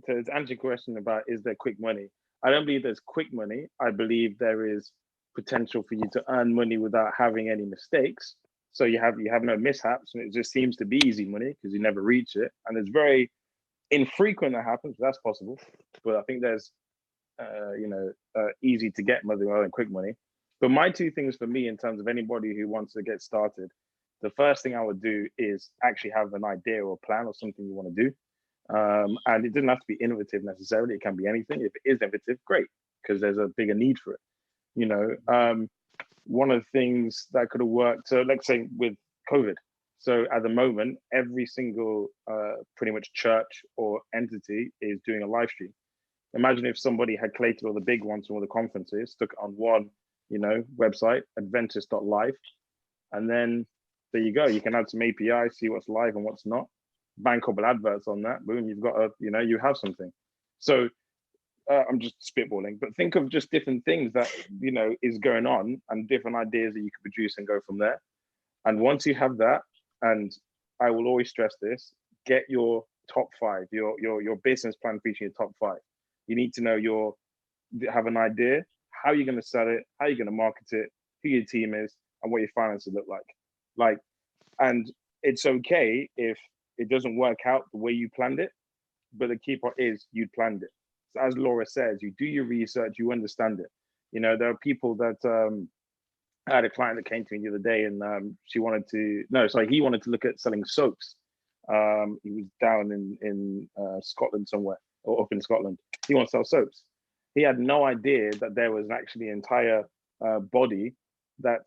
Speaker 4: to answer your question about is there quick money, I don't believe there's quick money. I believe there is potential for you to earn money without having any mistakes. So you have no mishaps, and it just seems to be easy money because you never reach it. And it's very infrequent that happens, but that's possible. But I think there's, easy to get money rather than quick money. But my two things for me in terms of anybody who wants to get started, the first thing I would do is actually have an idea or plan or something you want to do. And it doesn't have to be innovative necessarily. It can be anything. If it is innovative, great, because there's a bigger need for it. One of the things that could have worked, so let's say with COVID. So at the moment, every single pretty much church or entity is doing a live stream. Imagine if somebody had collated all the big ones from all the conferences, stuck it on one, website, Adventist.live, and then there you go. You can add some API, see what's live and what's not. Bang a couple adverts on that. Boom, you've got you have something. So I'm just spitballing, but think of just different things that is going on and different ideas that you could produce and go from there. And once you have that, and I will always stress this, get your top 5, your business plan featuring your top 5. You need to have an idea, how you're going to sell it, how you're going to market it, who your team is, and what your finances look like. And it's okay if it doesn't work out the way you planned it, but the key part is you planned it. as Laura says, you do your research, you understand it. You know, there are people that I had a client that came to me the other day, and he wanted to look at selling soaps. He was down in Scotland somewhere, or up in Scotland. He wants to sell soaps. He had no idea that there was actually an entire body that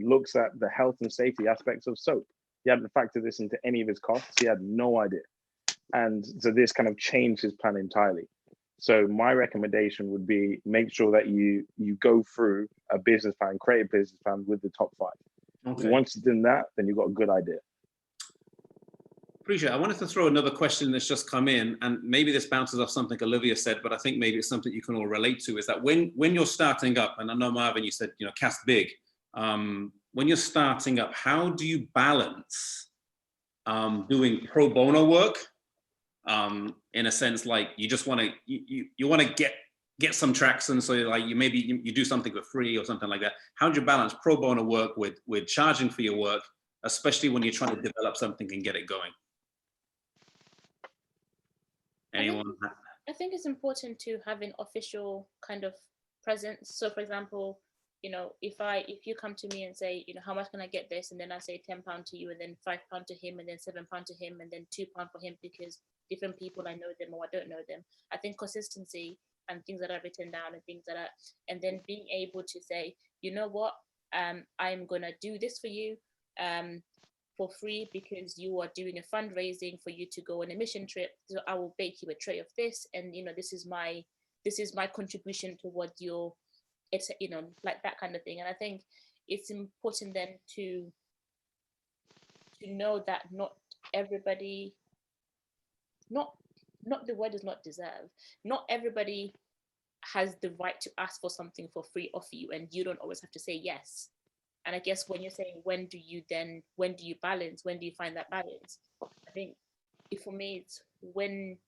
Speaker 4: looks at the health and safety aspects of soap. He hadn't factored this into any of his costs. He had no idea. And so this kind of changed his plan entirely. So my recommendation would be make sure that you go through a business plan, create a business plan with the top 5. Okay. Once you've done that, then you've got a good idea.
Speaker 1: Appreciate it. I wanted to throw another question that's just come in, and maybe this bounces off something Olivia said, but I think maybe it's something you can all relate to, is that when you're starting up, and I know Marvin, you said, cast big. When you're starting up, how do you balance doing pro bono work? In a sense, like you just want to you want to get some traction, so like you do something for free or something like that. How do you balance pro bono work with charging for your work, especially when you're trying to develop something and get it going? Anyone?
Speaker 5: I think it's important to have an official kind of presence. So, for example, if you come to me and say, how much can I get this, and then I say £10 to you, and then £5 to him, and then £7 to him, and then £2 for him, because different people, I know them or I don't know them. I think consistency and things that are written down and then being able to say, you know what, I'm gonna do this for you for free because you are doing a fundraising for you to go on a mission trip. So I will bake you a tray of this, and this is my contribution towards your. It's like that kind of thing. And I think it's important then to know that not everybody, not the word is not deserve, not everybody has the right to ask for something for free off you, and you don't always have to say yes. And I guess when you're saying when do you balance, when do you find that balance, I think for me it's when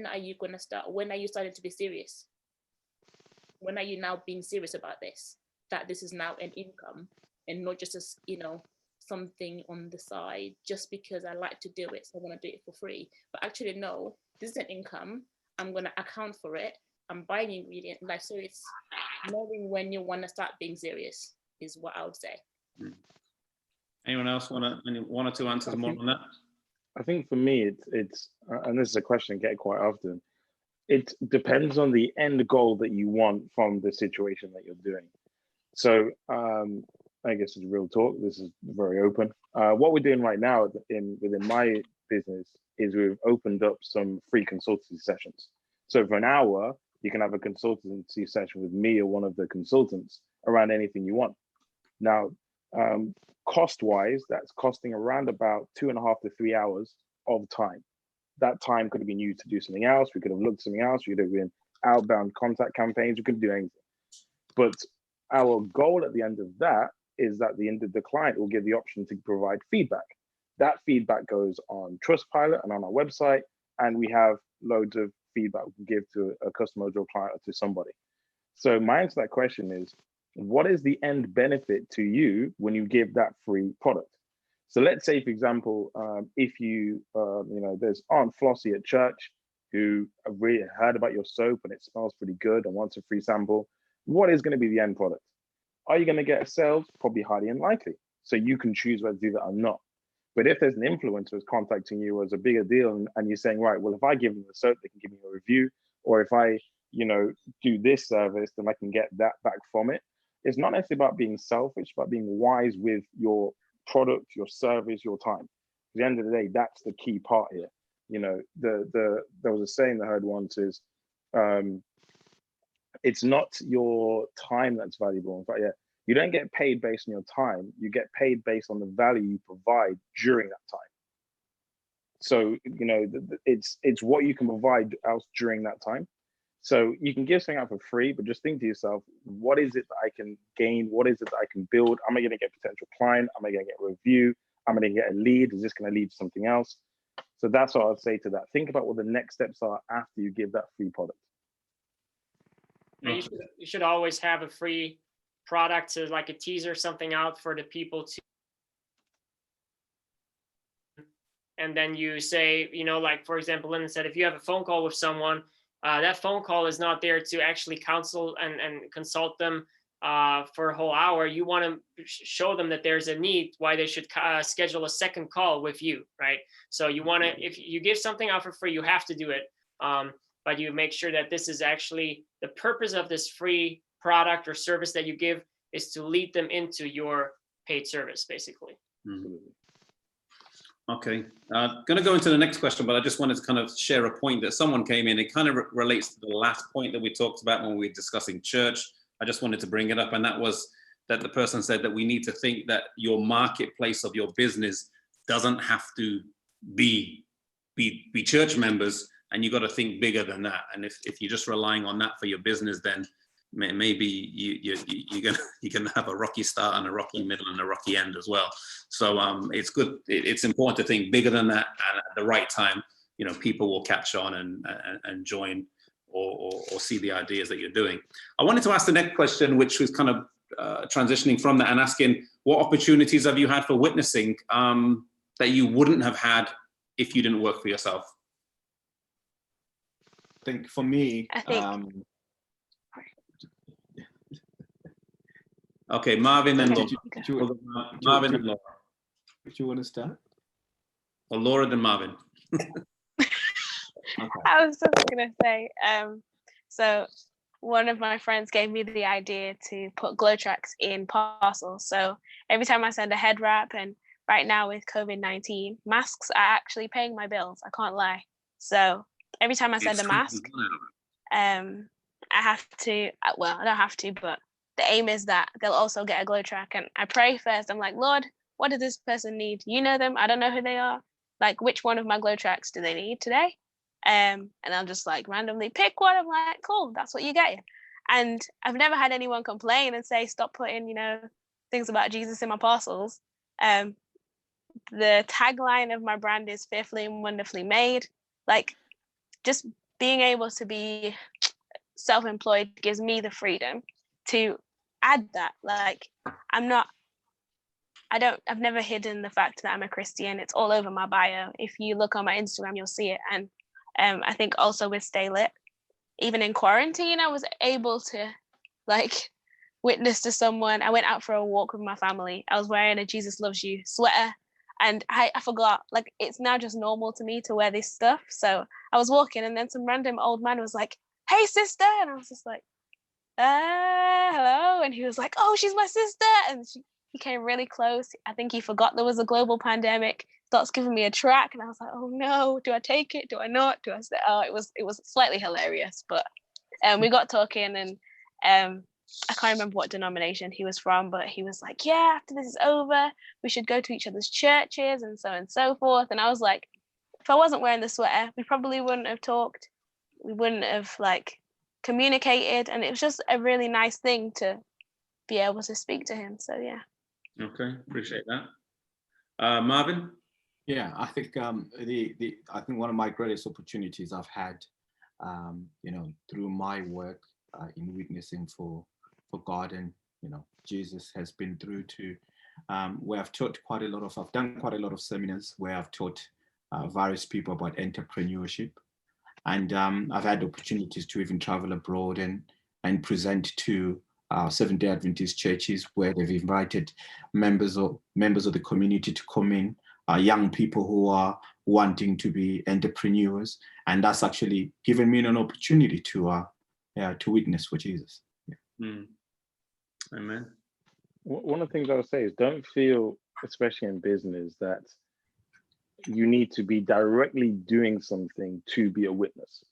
Speaker 5: are you going to start, when are you starting to be serious? When are you now being serious about this, that this is now an income and not just something on the side just because I like to do it, so I want to do it for free? But actually, no, this is an income. I'm going to account for it. I'm buying ingredients. So it's knowing when you want to start being serious is what I would say.
Speaker 1: Anyone else want one or two answers more on that?
Speaker 4: I think for me, it's and this is a question I get quite often. It depends on the end goal that you want from the situation that you're doing. So I guess it's real talk. This is very open. What we're doing right now within my business is we've opened up some free consultancy sessions. So for an hour, you can have a consultancy session with me or one of the consultants around anything you want. Now, cost-wise, that's costing around about 2.5 to 3 hours of time. That time could have been used to do something else. We could have looked at something else. We could have been outbound contact campaigns. We could do anything. But our goal at the end of that is that the client will give the option to provide feedback. That feedback goes on Trustpilot and on our website, and we have loads of feedback we can give to a customer or a client or to somebody. So my answer to that question is, what is the end benefit to you when you give that free product? So let's say, for example, if you, there's Aunt Flossie at church who really heard about your soap and it smells pretty good and wants a free sample. What is going to be the end product? Are you going to get sales? Probably highly unlikely. So you can choose whether to do that or not. But if there's an influencer who's contacting you as a bigger deal and you're saying, right, well, if I give them the soap, they can give me a review, or if I, do this service, then I can get that back from it. It's not necessarily about being selfish, but being wise with your product, your service, your time. At the end of the day, that's the key part here. There was a saying that I heard once is, it's not your time that's valuable. In fact, you don't get paid based on your time. You get paid based on the value you provide during that time. So, it's what you can provide else during that time. So you can give something out for free, but just think to yourself, what is it that I can gain? What is it that I can build? Am I going to get a potential client? Am I going to get a review? Am I going to get a lead? Is this going to lead to something else? So that's what I'd say to that. Think about what the next steps are after you give that free product.
Speaker 3: You should always have a free product to like a teaser something out for the people to, and then you say, like, for example, Lyndon said, if you have a phone call with someone, that phone call is not there to actually counsel and consult them for a whole hour. You want to show them that there's a need, why they should schedule a second call with you, right? So you want to, if you give something out for free, you have to do it. But you make sure that this is actually the purpose of this free product or service that you give is to lead them into your paid service, basically.
Speaker 1: Okay, going to go into the next question, but I just wanted to kind of share a point that someone came in. It kind of relates to the last point that we talked about when we were discussing church. I just wanted to bring it up, and that was that the person said that we need to think that your marketplace of your business doesn't have to be church members, and you got to think bigger than that. And if you're just relying on that for your business, then maybe you're gonna have a rocky start and a rocky middle and a rocky end as well. So it's good. It's important to think bigger than that, and at the right time, you know, people will catch on and join or see the ideas that you're doing. I wanted to ask the next question, which was kind of transitioning from that and asking, what opportunities have you had for witnessing that you wouldn't have had if you didn't work for yourself?
Speaker 6: I think for me,
Speaker 1: okay, Marvin and Laura. Marvin and Laura.
Speaker 6: Would you want to start?
Speaker 1: Or Laura then Marvin.
Speaker 6: Okay.
Speaker 2: I was just gonna say, so one of my friends gave me the idea to put glow tracks in parcels. So every time I send a head wrap, and right now with COVID-19, masks are actually paying my bills. I can't lie. So every time I send a mask, I have to, well, I don't have to, but the aim is that they'll also get a glow track. And I pray first. I'm like, Lord, what does this person need? You know them. I don't know who they are. Like, which one of my glow tracks do they need today? And I'll just like randomly pick one. I'm like, cool, that's what you get. And I've never had anyone complain and say, stop putting, you know, things about Jesus in my parcels. The tagline of my brand is fearfully and wonderfully made. Like, just being able to be self-employed gives me the freedom to add that. Like, I've never hidden the fact that I'm a Christian. It's all over my bio. If you look on my Instagram, you'll see it. And I think also with Stay Lit, even in quarantine, I was able to like witness to someone. I went out for a walk with my family. I was wearing a Jesus Loves You sweater, and I forgot, like, it's now just normal to me to wear this stuff. So I was walking, and then some random old man was like, hey sister, and I was just like, hello. And he was like, oh, she's my sister. And he came really close. I think he forgot there was a global pandemic, starts giving me a track, and I was like, oh no, do I take it? Do I not? Do I say, oh, it was slightly hilarious. But we got talking, and I can't remember what denomination he was from, but he was like, yeah, after this is over, we should go to each other's churches and so forth. And I was like, if I wasn't wearing the sweater, we probably wouldn't have talked. We wouldn't have like communicated. And it was just a really nice thing to be able to speak to him. So yeah.
Speaker 1: Okay, appreciate that. Marvin?
Speaker 6: Yeah, I think I think one of my greatest opportunities I've had, you know, through my work in witnessing for God and, you know, Jesus has been through to where I've done quite a lot of seminars where I've taught various people about entrepreneurship, and I've had opportunities to even travel abroad and present to Seventh-day Adventist churches where they've invited members of the community to come in, young people who are wanting to be entrepreneurs, and that's actually given me an opportunity to witness for Jesus. Yeah.
Speaker 1: Amen.
Speaker 4: One of the things I would say is don't feel, especially in business, that you need to be directly doing something to be a witness.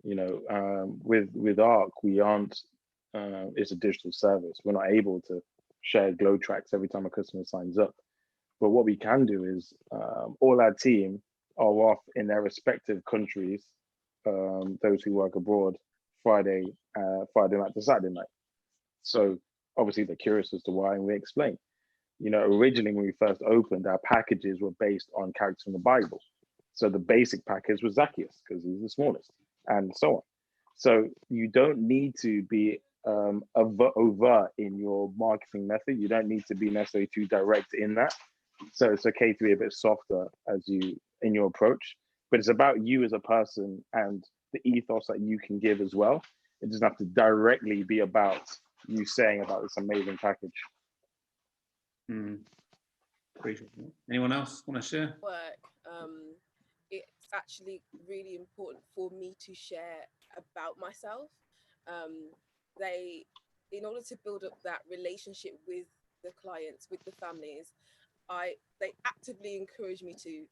Speaker 4: You know, with ARC, we aren't. It's a digital service. We're not able to share glow tracks every time a customer signs up. But what we can do is all our team are off in their respective countries, those who work abroad, Friday night to Saturday night. So obviously they're curious as to why, and we explain. You know, originally when we first opened, our packages were based on characters from the Bible. So the basic package was Zacchaeus because he's the smallest, and so on. So you don't need to be overt in your marketing method. You don't need to be necessarily too direct in that. So it's okay to be a bit softer in your approach, but it's about you as a person and the ethos that you can give as well. It doesn't have to directly be about you saying about this amazing package.
Speaker 1: Appreciate it. Anyone else want to share?
Speaker 7: Work. It's actually really important for me to share about myself. In order to build up that relationship with the clients, with the families, they actively encourage me to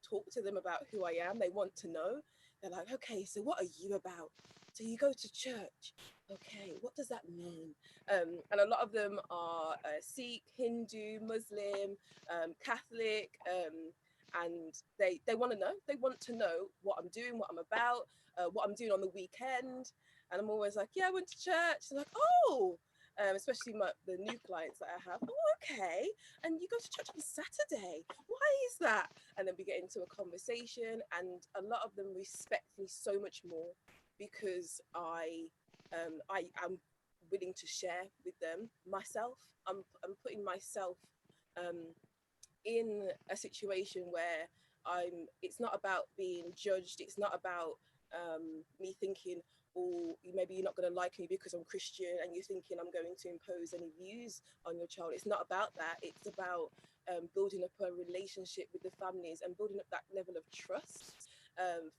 Speaker 7: talk to them about who I am. They want to know. They're like, okay, so what are you about? So you go to church. Okay, what does that mean? And a lot of them are Sikh, Hindu, Muslim, Catholic, and they want to know. They want to know what I'm doing, what I'm about, what I'm doing on the weekend. And I'm always like, yeah, I went to church. They're like, oh, especially the new clients that I have. Oh, okay. And you go to church on Saturday. Why is that? And then we get into a conversation, and a lot of them respect me so much more because I am willing to share with them myself. I'm putting myself in a situation where it's not about being judged. It's not about me thinking, or maybe you're not going to like me because I'm Christian and you're thinking I'm going to impose any views on your child. It's not about that. It's about building up a relationship with the families and building up that level of trust,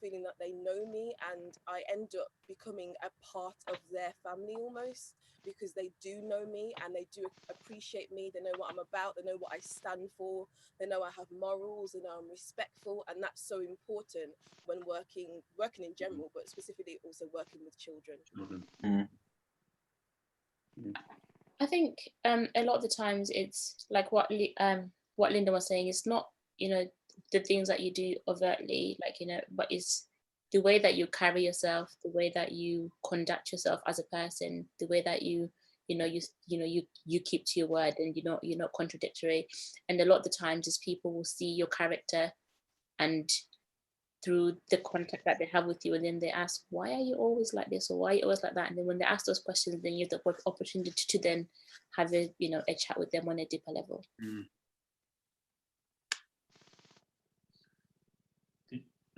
Speaker 7: feeling that they know me, and I end up becoming a part of their family almost, because they do know me and they do appreciate me. They know what I'm about. They know what I stand for. They know I have morals and I'm respectful. And that's so important when working in general, but specifically also working with children.
Speaker 5: I think a lot of the times it's like what Linda was saying. It's not, the things that you do overtly, but it's the way that you carry yourself, the way that you conduct yourself as a person, the way that you keep to your word, and you're not contradictory. And a lot of the times is people will see your character and through the contact that they have with you, and then they ask, why are you always like this, or why are you always like that? And then when they ask those questions, then you have the opportunity to then have a chat with them on a deeper level.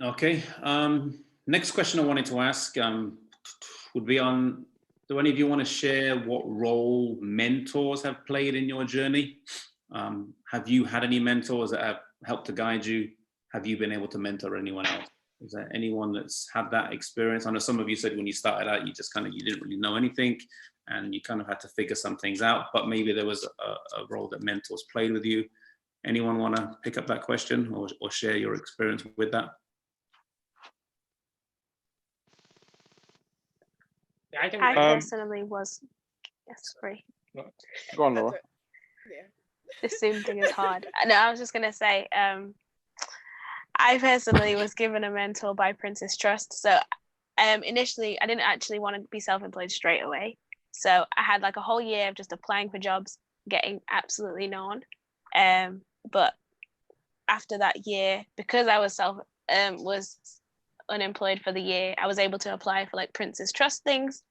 Speaker 1: Okay. Next question I wanted to ask would be on, do any of you want to share what role mentors have played in your journey? Have you had any mentors that have helped to guide you? Have you been able to mentor anyone else? Is there anyone that's had that experience? I know some of you said when you started out, you didn't really know anything and you kind of had to figure some things out, but maybe there was a role that mentors played with you. Anyone want to pick up that question or share your experience with that?
Speaker 2: I personally was, sorry.
Speaker 4: Go on, Laura.
Speaker 2: This Zoom thing is hard. No, I was just going to say, I personally was given a mentor by Princess Trust. So initially, I didn't actually want to be self-employed straight away. So I had like a whole year of just applying for jobs, getting absolutely none. But after that year, because I was unemployed for the year, I was able to apply for like Princess Trust things,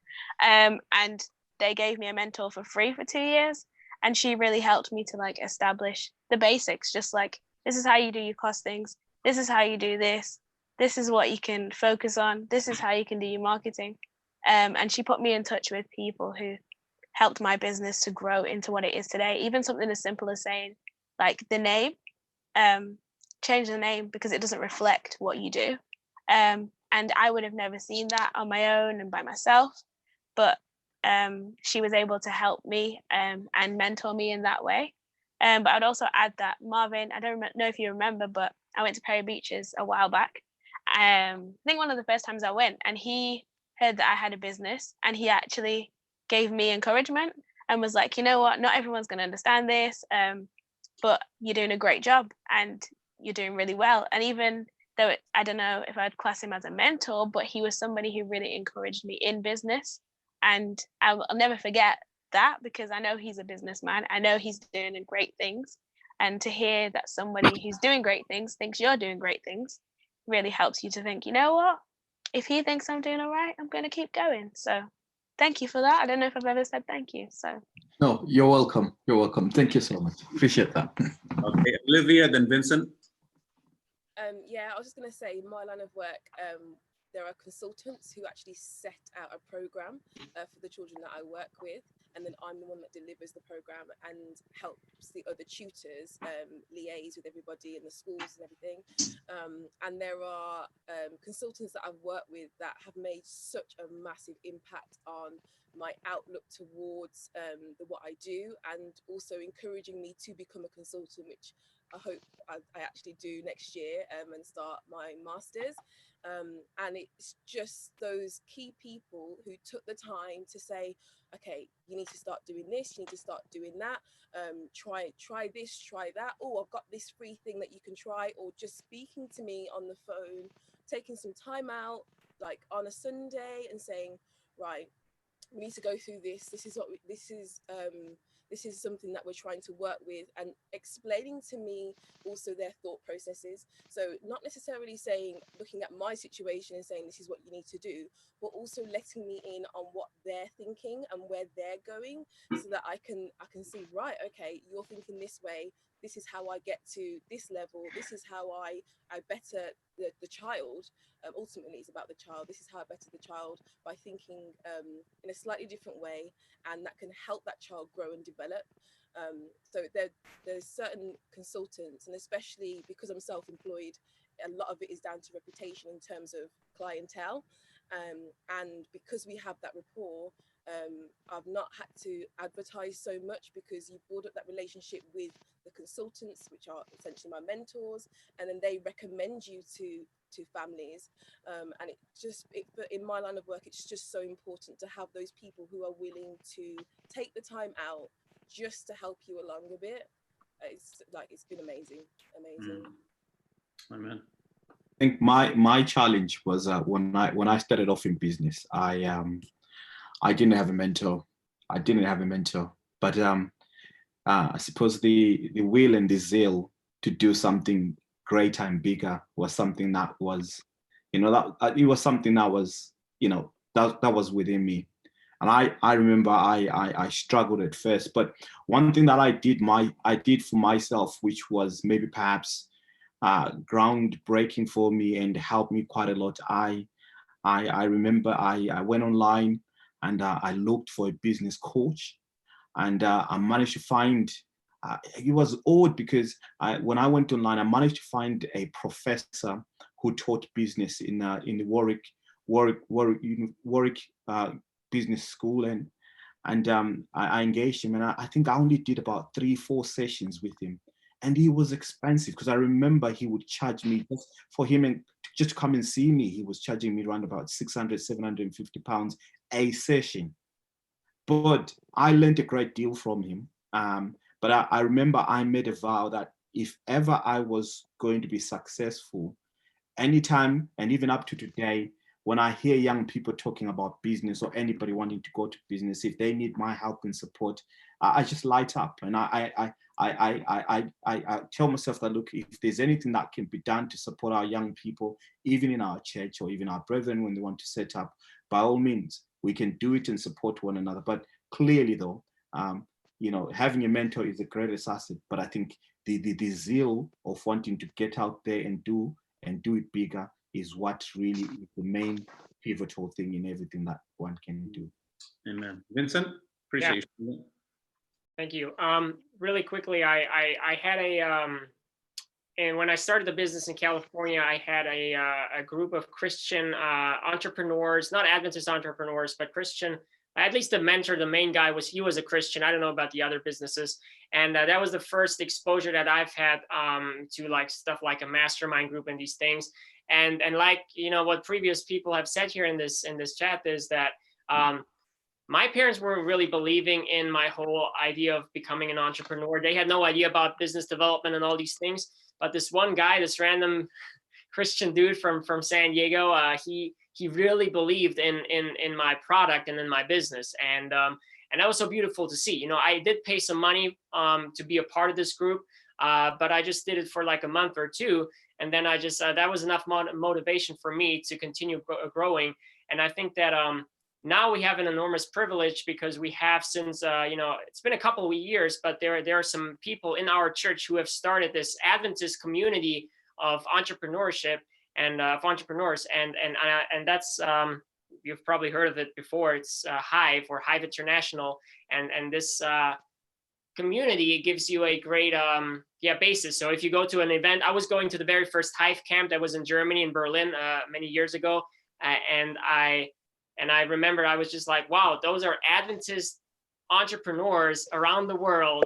Speaker 2: and they gave me a mentor for free for 2 years, and she really helped me to like establish the basics, just like, this is how you do your costings, this is how you do this is what you can focus on, this is how you can do your marketing, and she put me in touch with people who helped my business to grow into what it is today. Even something as simple as saying like the name, change the name because it doesn't reflect what you do. And I would have never seen that on my own and by myself, but she was able to help me and mentor me in that way. But I'd also add that Marvin, I don't know if you remember, but I went to Perry Beaches a while back. I think one of the first times I went, and he heard that I had a business, and he actually gave me encouragement and was like, you know what, not everyone's going to understand this, but you're doing a great job and you're doing really well. And even though I don't know if I'd class him as a mentor, but he was somebody who really encouraged me in business. And I'll never forget that, because I know he's a businessman. I know he's doing great things. And to hear that somebody who's doing great things thinks you're doing great things really helps you to think, you know what, if he thinks I'm doing all right, I'm going to keep going. So thank you for that. I don't know if I've ever said thank you. So
Speaker 8: no, you're welcome. You're welcome. Thank you so much. Appreciate that.
Speaker 1: Okay, Olivia, then Vincent.
Speaker 7: Yeah, I was just going to say, my line of work, there are consultants who actually set out a program for the children that I work with, and then I'm the one that delivers the program and helps the other tutors liaise with everybody in the schools and everything. And there are consultants that I've worked with that have made such a massive impact on my outlook towards what I do, and also encouraging me to become a consultant, which I hope I actually do next year and start my master's. And it's just those key people who took the time to say, okay, you need to start doing this, you need to start doing that, try this, try that. Oh, I've got this free thing that you can try. Or just speaking to me on the phone, taking some time out, like on a Sunday, and saying, right, we need to go through this. This is something that we're trying to work with, and explaining to me also their thought processes. So not necessarily looking at my situation and saying this is what you need to do, but also letting me in on what they're thinking and where they're going, so that I can see, right, okay, you're thinking this way. This is how I get to this level. This is how I better the child. Ultimately, it's about the child. This is how I better the child by thinking in a slightly different way, and that can help that child grow and develop. So there's certain consultants, and especially because I'm self-employed, a lot of it is down to reputation in terms of clientele. And because we have that rapport, I've not had to advertise so much, because you build up that relationship with the consultants, which are essentially my mentors, and then they recommend you to families. And in my line of work, it's just so important to have those people who are willing to take the time out just to help you along a bit. It's been amazing.
Speaker 1: Amen.
Speaker 6: I think my challenge was when I started off in business, I didn't have a mentor. But I suppose the will and the zeal to do something greater and bigger was something that was, it was something that was, that was within me. And I remember I struggled at first, but one thing that I did for myself, which was maybe perhaps groundbreaking for me and helped me quite a lot. I remember I went online and I looked for a business coach, and I managed to find. It was odd because when I went online, I managed to find a professor who taught business in the Warwick Business School, and I engaged him, and I think I only did about 3-4 sessions with him. And he was expensive, because I remember he would charge me just for him and just to come and see me. He was charging me around about 600, 750 pounds a session. But I learned a great deal from him. But I remember I made a vow that if ever I was going to be successful, anytime and even up to today, when I hear young people talking about business or anybody wanting to go to business, if they need my help and support, I just light up. And I tell myself that, look, if there's anything that can be done to support our young people, even in our church or even our brethren when they want to set up, by all means, we can do it and support one another. But clearly, though, having a mentor is the greatest asset. But I think the zeal of wanting to get out there and do it bigger is what really is the main pivotal thing in everything that one can do.
Speaker 1: Amen. Vincent, appreciate you.
Speaker 3: Thank you. Really quickly, I had and when I started the business in California, I had a group of Christian entrepreneurs, not Adventist entrepreneurs, but Christian. At least the mentor, the main guy, was a Christian. I don't know about the other businesses. And that was the first exposure that I've had to like stuff like a mastermind group and these things. And like, what previous people have said here in this chat is that my parents weren't really believing in my whole idea of becoming an entrepreneur. They had no idea about business development and all these things. But this one guy, this random Christian dude from San Diego, he really believed in my product and in my business. And that was so beautiful to see. I did pay some money to be a part of this group, but I just did it for like a month or two. And then I just, that was enough motivation for me to continue growing. And I think that now we have an enormous privilege, because we have since, it's been a couple of years, but there are some people in our church who have started this Adventist community of entrepreneurship. and of entrepreneurs, and that's you've probably heard of it before. It's Hive or Hive International, and this community, it gives you a great basis. So if you go to an event, I was going to the very first Hive camp that was in Germany, in Berlin, many years ago, and I remember I was just like, wow, those are Adventist entrepreneurs around the world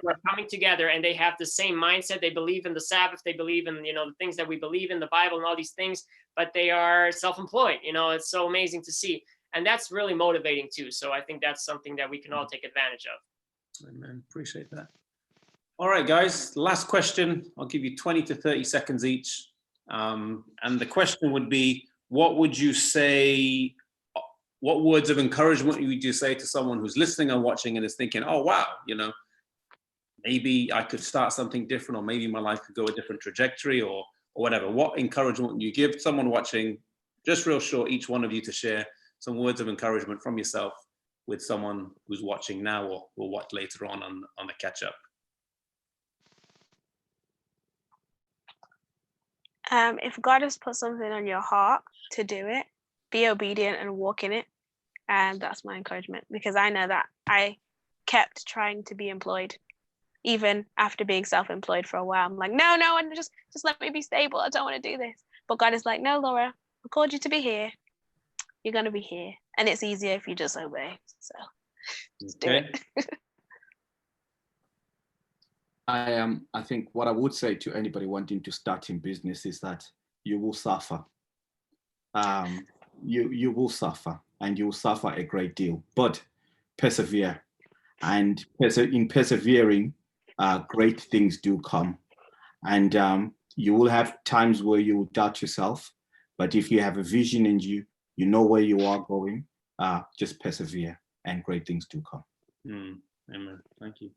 Speaker 3: who are coming together, and they have the same mindset. They believe in the Sabbath, they believe in, you know, the things that we believe in, the Bible and all these things, but they are self-employed. You know, it's so amazing to see, and that's really motivating too. So I think that's something that we can all take advantage of.
Speaker 1: Amen. Appreciate that. All right, guys, last question. I'll give you 20 to 30 seconds each. And the question would be, what would you say, what words of encouragement would you say to someone who's listening or watching and is thinking, oh, wow, you know, maybe I could start something different, or maybe my life could go a different trajectory, or whatever. What encouragement would you give someone watching? Just real short, each one of you to share some words of encouragement from yourself with someone who's watching now or will watch later on the catch up.
Speaker 2: If God has put something on your heart to do it, be obedient and walk in it. And that's my encouragement, because I know that I kept trying to be employed, even after being self-employed for a while. I'm like, no, and just let me be stable. I don't want to do this. But God is like, no, Laura, I called you to be here. You're going to be here. And it's easier if you just obey. So just do it.
Speaker 6: I think what I would say to anybody wanting to start in business is that you will suffer. You will suffer, and you will suffer a great deal, but persevere. And in persevering, great things do come. And you will have times where you will doubt yourself, but if you have a vision and you know where you are going, just persevere, and great things do come.
Speaker 1: Amen. Thank you.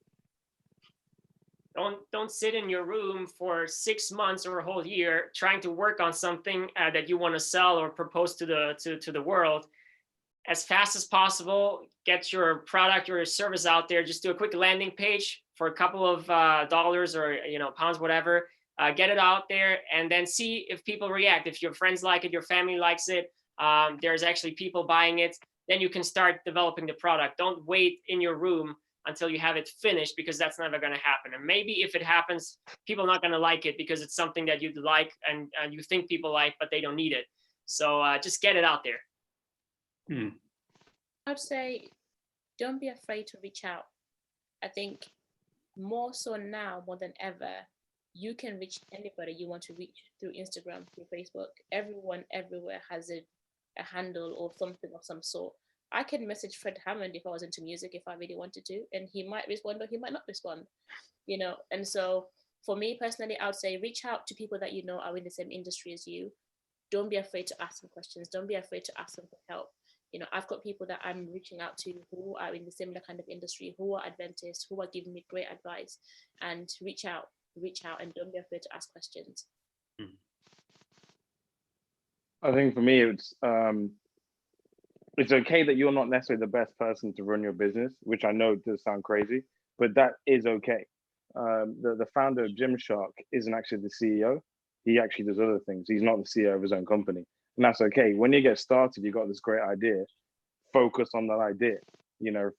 Speaker 3: Don't sit in your room for 6 months or a whole year trying to work on something that you want to sell or propose to the world. As fast as possible, get your product or your service out there. Just do a quick landing page for a couple of dollars or pounds, whatever. Get it out there, and then see if people react. If your friends like it, your family likes it, there's actually people buying it, then you can start developing the product. Don't wait in your room until you have it finished, because that's never going to happen. And maybe if it happens, people are not going to like it because it's something that you like and you think people like, but they don't need it. So just get it out there.
Speaker 5: I'd say don't be afraid to reach out. I think more so now, more than ever, you can reach anybody you want to reach through Instagram, through Facebook. Everyone everywhere has a handle or something of some sort. I can message Fred Hammond if I was into music, if I really wanted to, and he might respond or he might not respond, And so for me personally, I would say reach out to people that you know are in the same industry as you. Don't be afraid to ask them questions. Don't be afraid to ask them for help. I've got people that I'm reaching out to who are in the similar kind of industry, who are Adventist, who are giving me great advice, and reach out, and don't be afraid to ask questions.
Speaker 4: I think for me, it's okay that you're not necessarily the best person to run your business, which I know does sound crazy, but that is okay. The founder of Gymshark isn't actually the CEO. He actually does other things. He's not the CEO of his own company. And that's okay. When you get started, you got this great idea, focus on that idea,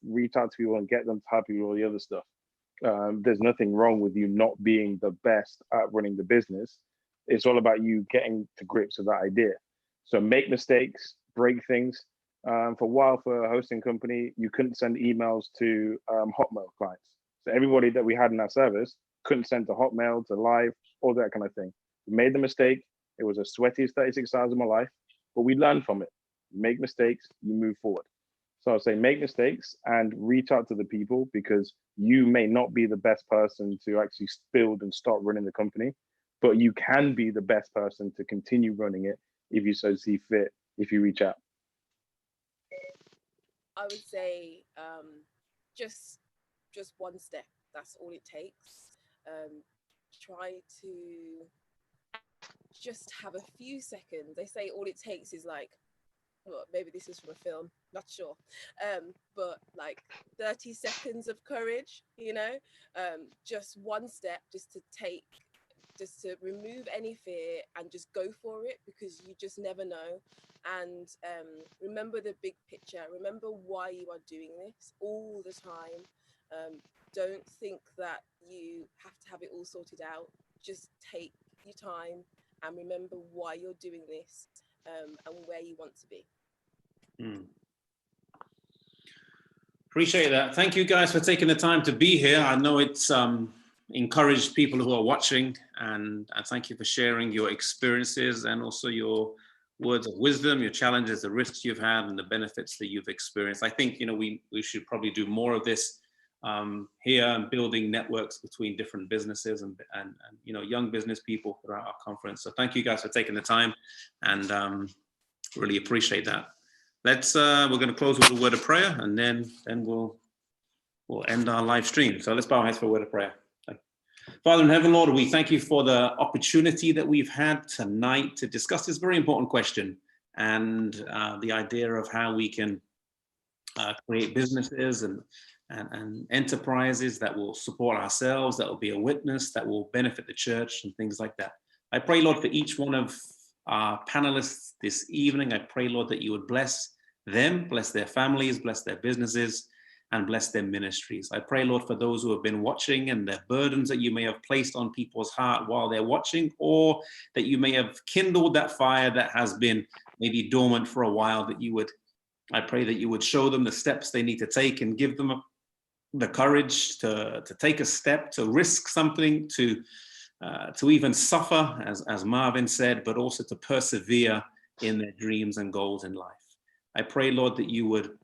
Speaker 4: reach out to people and get them happy with all the other stuff. There's nothing wrong with you not being the best at running the business. It's all about you getting to grips with that idea. So make mistakes, break things. For a while, for a hosting company, you couldn't send emails to Hotmail clients. So everybody that we had in our service couldn't send to Hotmail, to Live, all that kind of thing. We made the mistake. It was the sweatiest 36 hours of my life, but we learned from it. You make mistakes, you move forward. So I'll say make mistakes and reach out to the people, because you may not be the best person to actually build and start running the company, but you can be the best person to continue running it if you so see fit, if you reach out.
Speaker 7: I would say just one step. That's all it takes. Try to just have a few seconds. They say all it takes is maybe this is from a film, not sure, but 30 seconds of courage, just one step, just to take just to remove any fear and just go for it, because you just never know. And remember the big picture. Remember why you are doing this all the time. Don't think that you have to have it all sorted out. Just take your time and remember why you're doing this, and where you want to be.
Speaker 1: Appreciate that. Thank you guys for taking the time to be here. I know it's encouraged people who are watching, and thank you for sharing your experiences and also your words of wisdom, your challenges, the risks you've had, and the benefits that you've experienced. I think, we should probably do more of this here, and building networks between different businesses and young business people throughout our conference. So thank you guys for taking the time, and really appreciate that. We're going to close with a word of prayer, and then we'll end our live stream. So let's bow our heads for a word of prayer. Father in heaven, Lord, we thank you for the opportunity that we've had tonight to discuss this very important question, and the idea of how we can create businesses and enterprises that will support ourselves, that will be a witness, that will benefit the church, and things like that. I pray, Lord, for each one of our panelists this evening. I pray, Lord, that you would bless them, bless their families, bless their businesses, and bless their ministries. I pray, Lord, for those who have been watching and the burdens that you may have placed on people's heart while they're watching, or that you may have kindled that fire that has been maybe dormant for a while, I pray that you would show them the steps they need to take and give them the courage to take a step, to risk something, to even suffer, as Marvin said, but also to persevere in their dreams and goals in life. I pray, Lord, that you would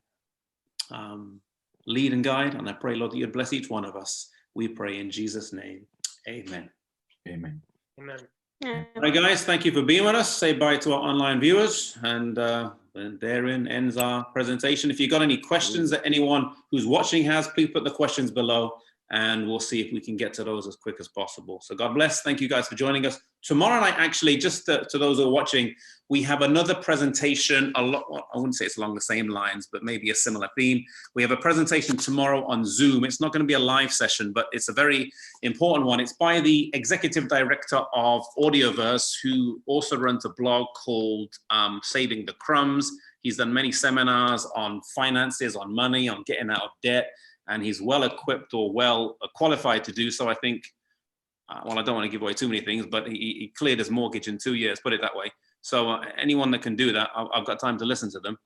Speaker 1: lead and guide, and I pray, Lord, that you'd bless each one of us. We pray in Jesus' name. Amen.
Speaker 6: Amen.
Speaker 3: Amen.
Speaker 1: All right, guys, thank you for being with us. Say bye to our online viewers, and therein ends our presentation. If you've got any questions that anyone who's watching has, please put the questions below, and we'll see if we can get to those as quick as possible. So God bless. Thank you guys for joining us. Tomorrow night, actually, just to those who are watching, we have another presentation, I wouldn't say it's along the same lines, but maybe a similar theme. We have a presentation tomorrow on Zoom. It's not going to be a live session, but it's a very important one. It's by the executive director of Audioverse, who also runs a blog called Saving the Crumbs. He's done many seminars on finances, on money, on getting out of debt, and he's well equipped or well qualified to do so. I think, well, I don't want to give away too many things, but he cleared his mortgage in 2 years, put it that way. So anyone that can do that, I've got time to listen to them.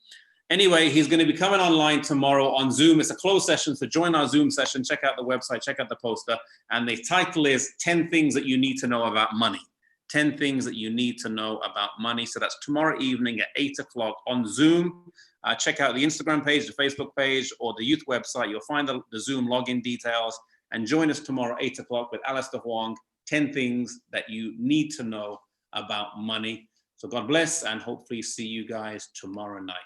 Speaker 1: Anyway, he's going to be coming online tomorrow on Zoom. It's a closed session, so join our Zoom session. Check out the website, check out the poster. And the title is 10 Things That You Need to Know About Money. 10 Things That You Need to Know About Money. So that's tomorrow evening at 8 o'clock on Zoom. Check out the Instagram page, the Facebook page, or the youth website. You'll find the Zoom login details. And join us tomorrow, 8 o'clock, with Alistair Huang, 10 Things That You Need to Know About Money. So God bless, and hopefully see you guys tomorrow night.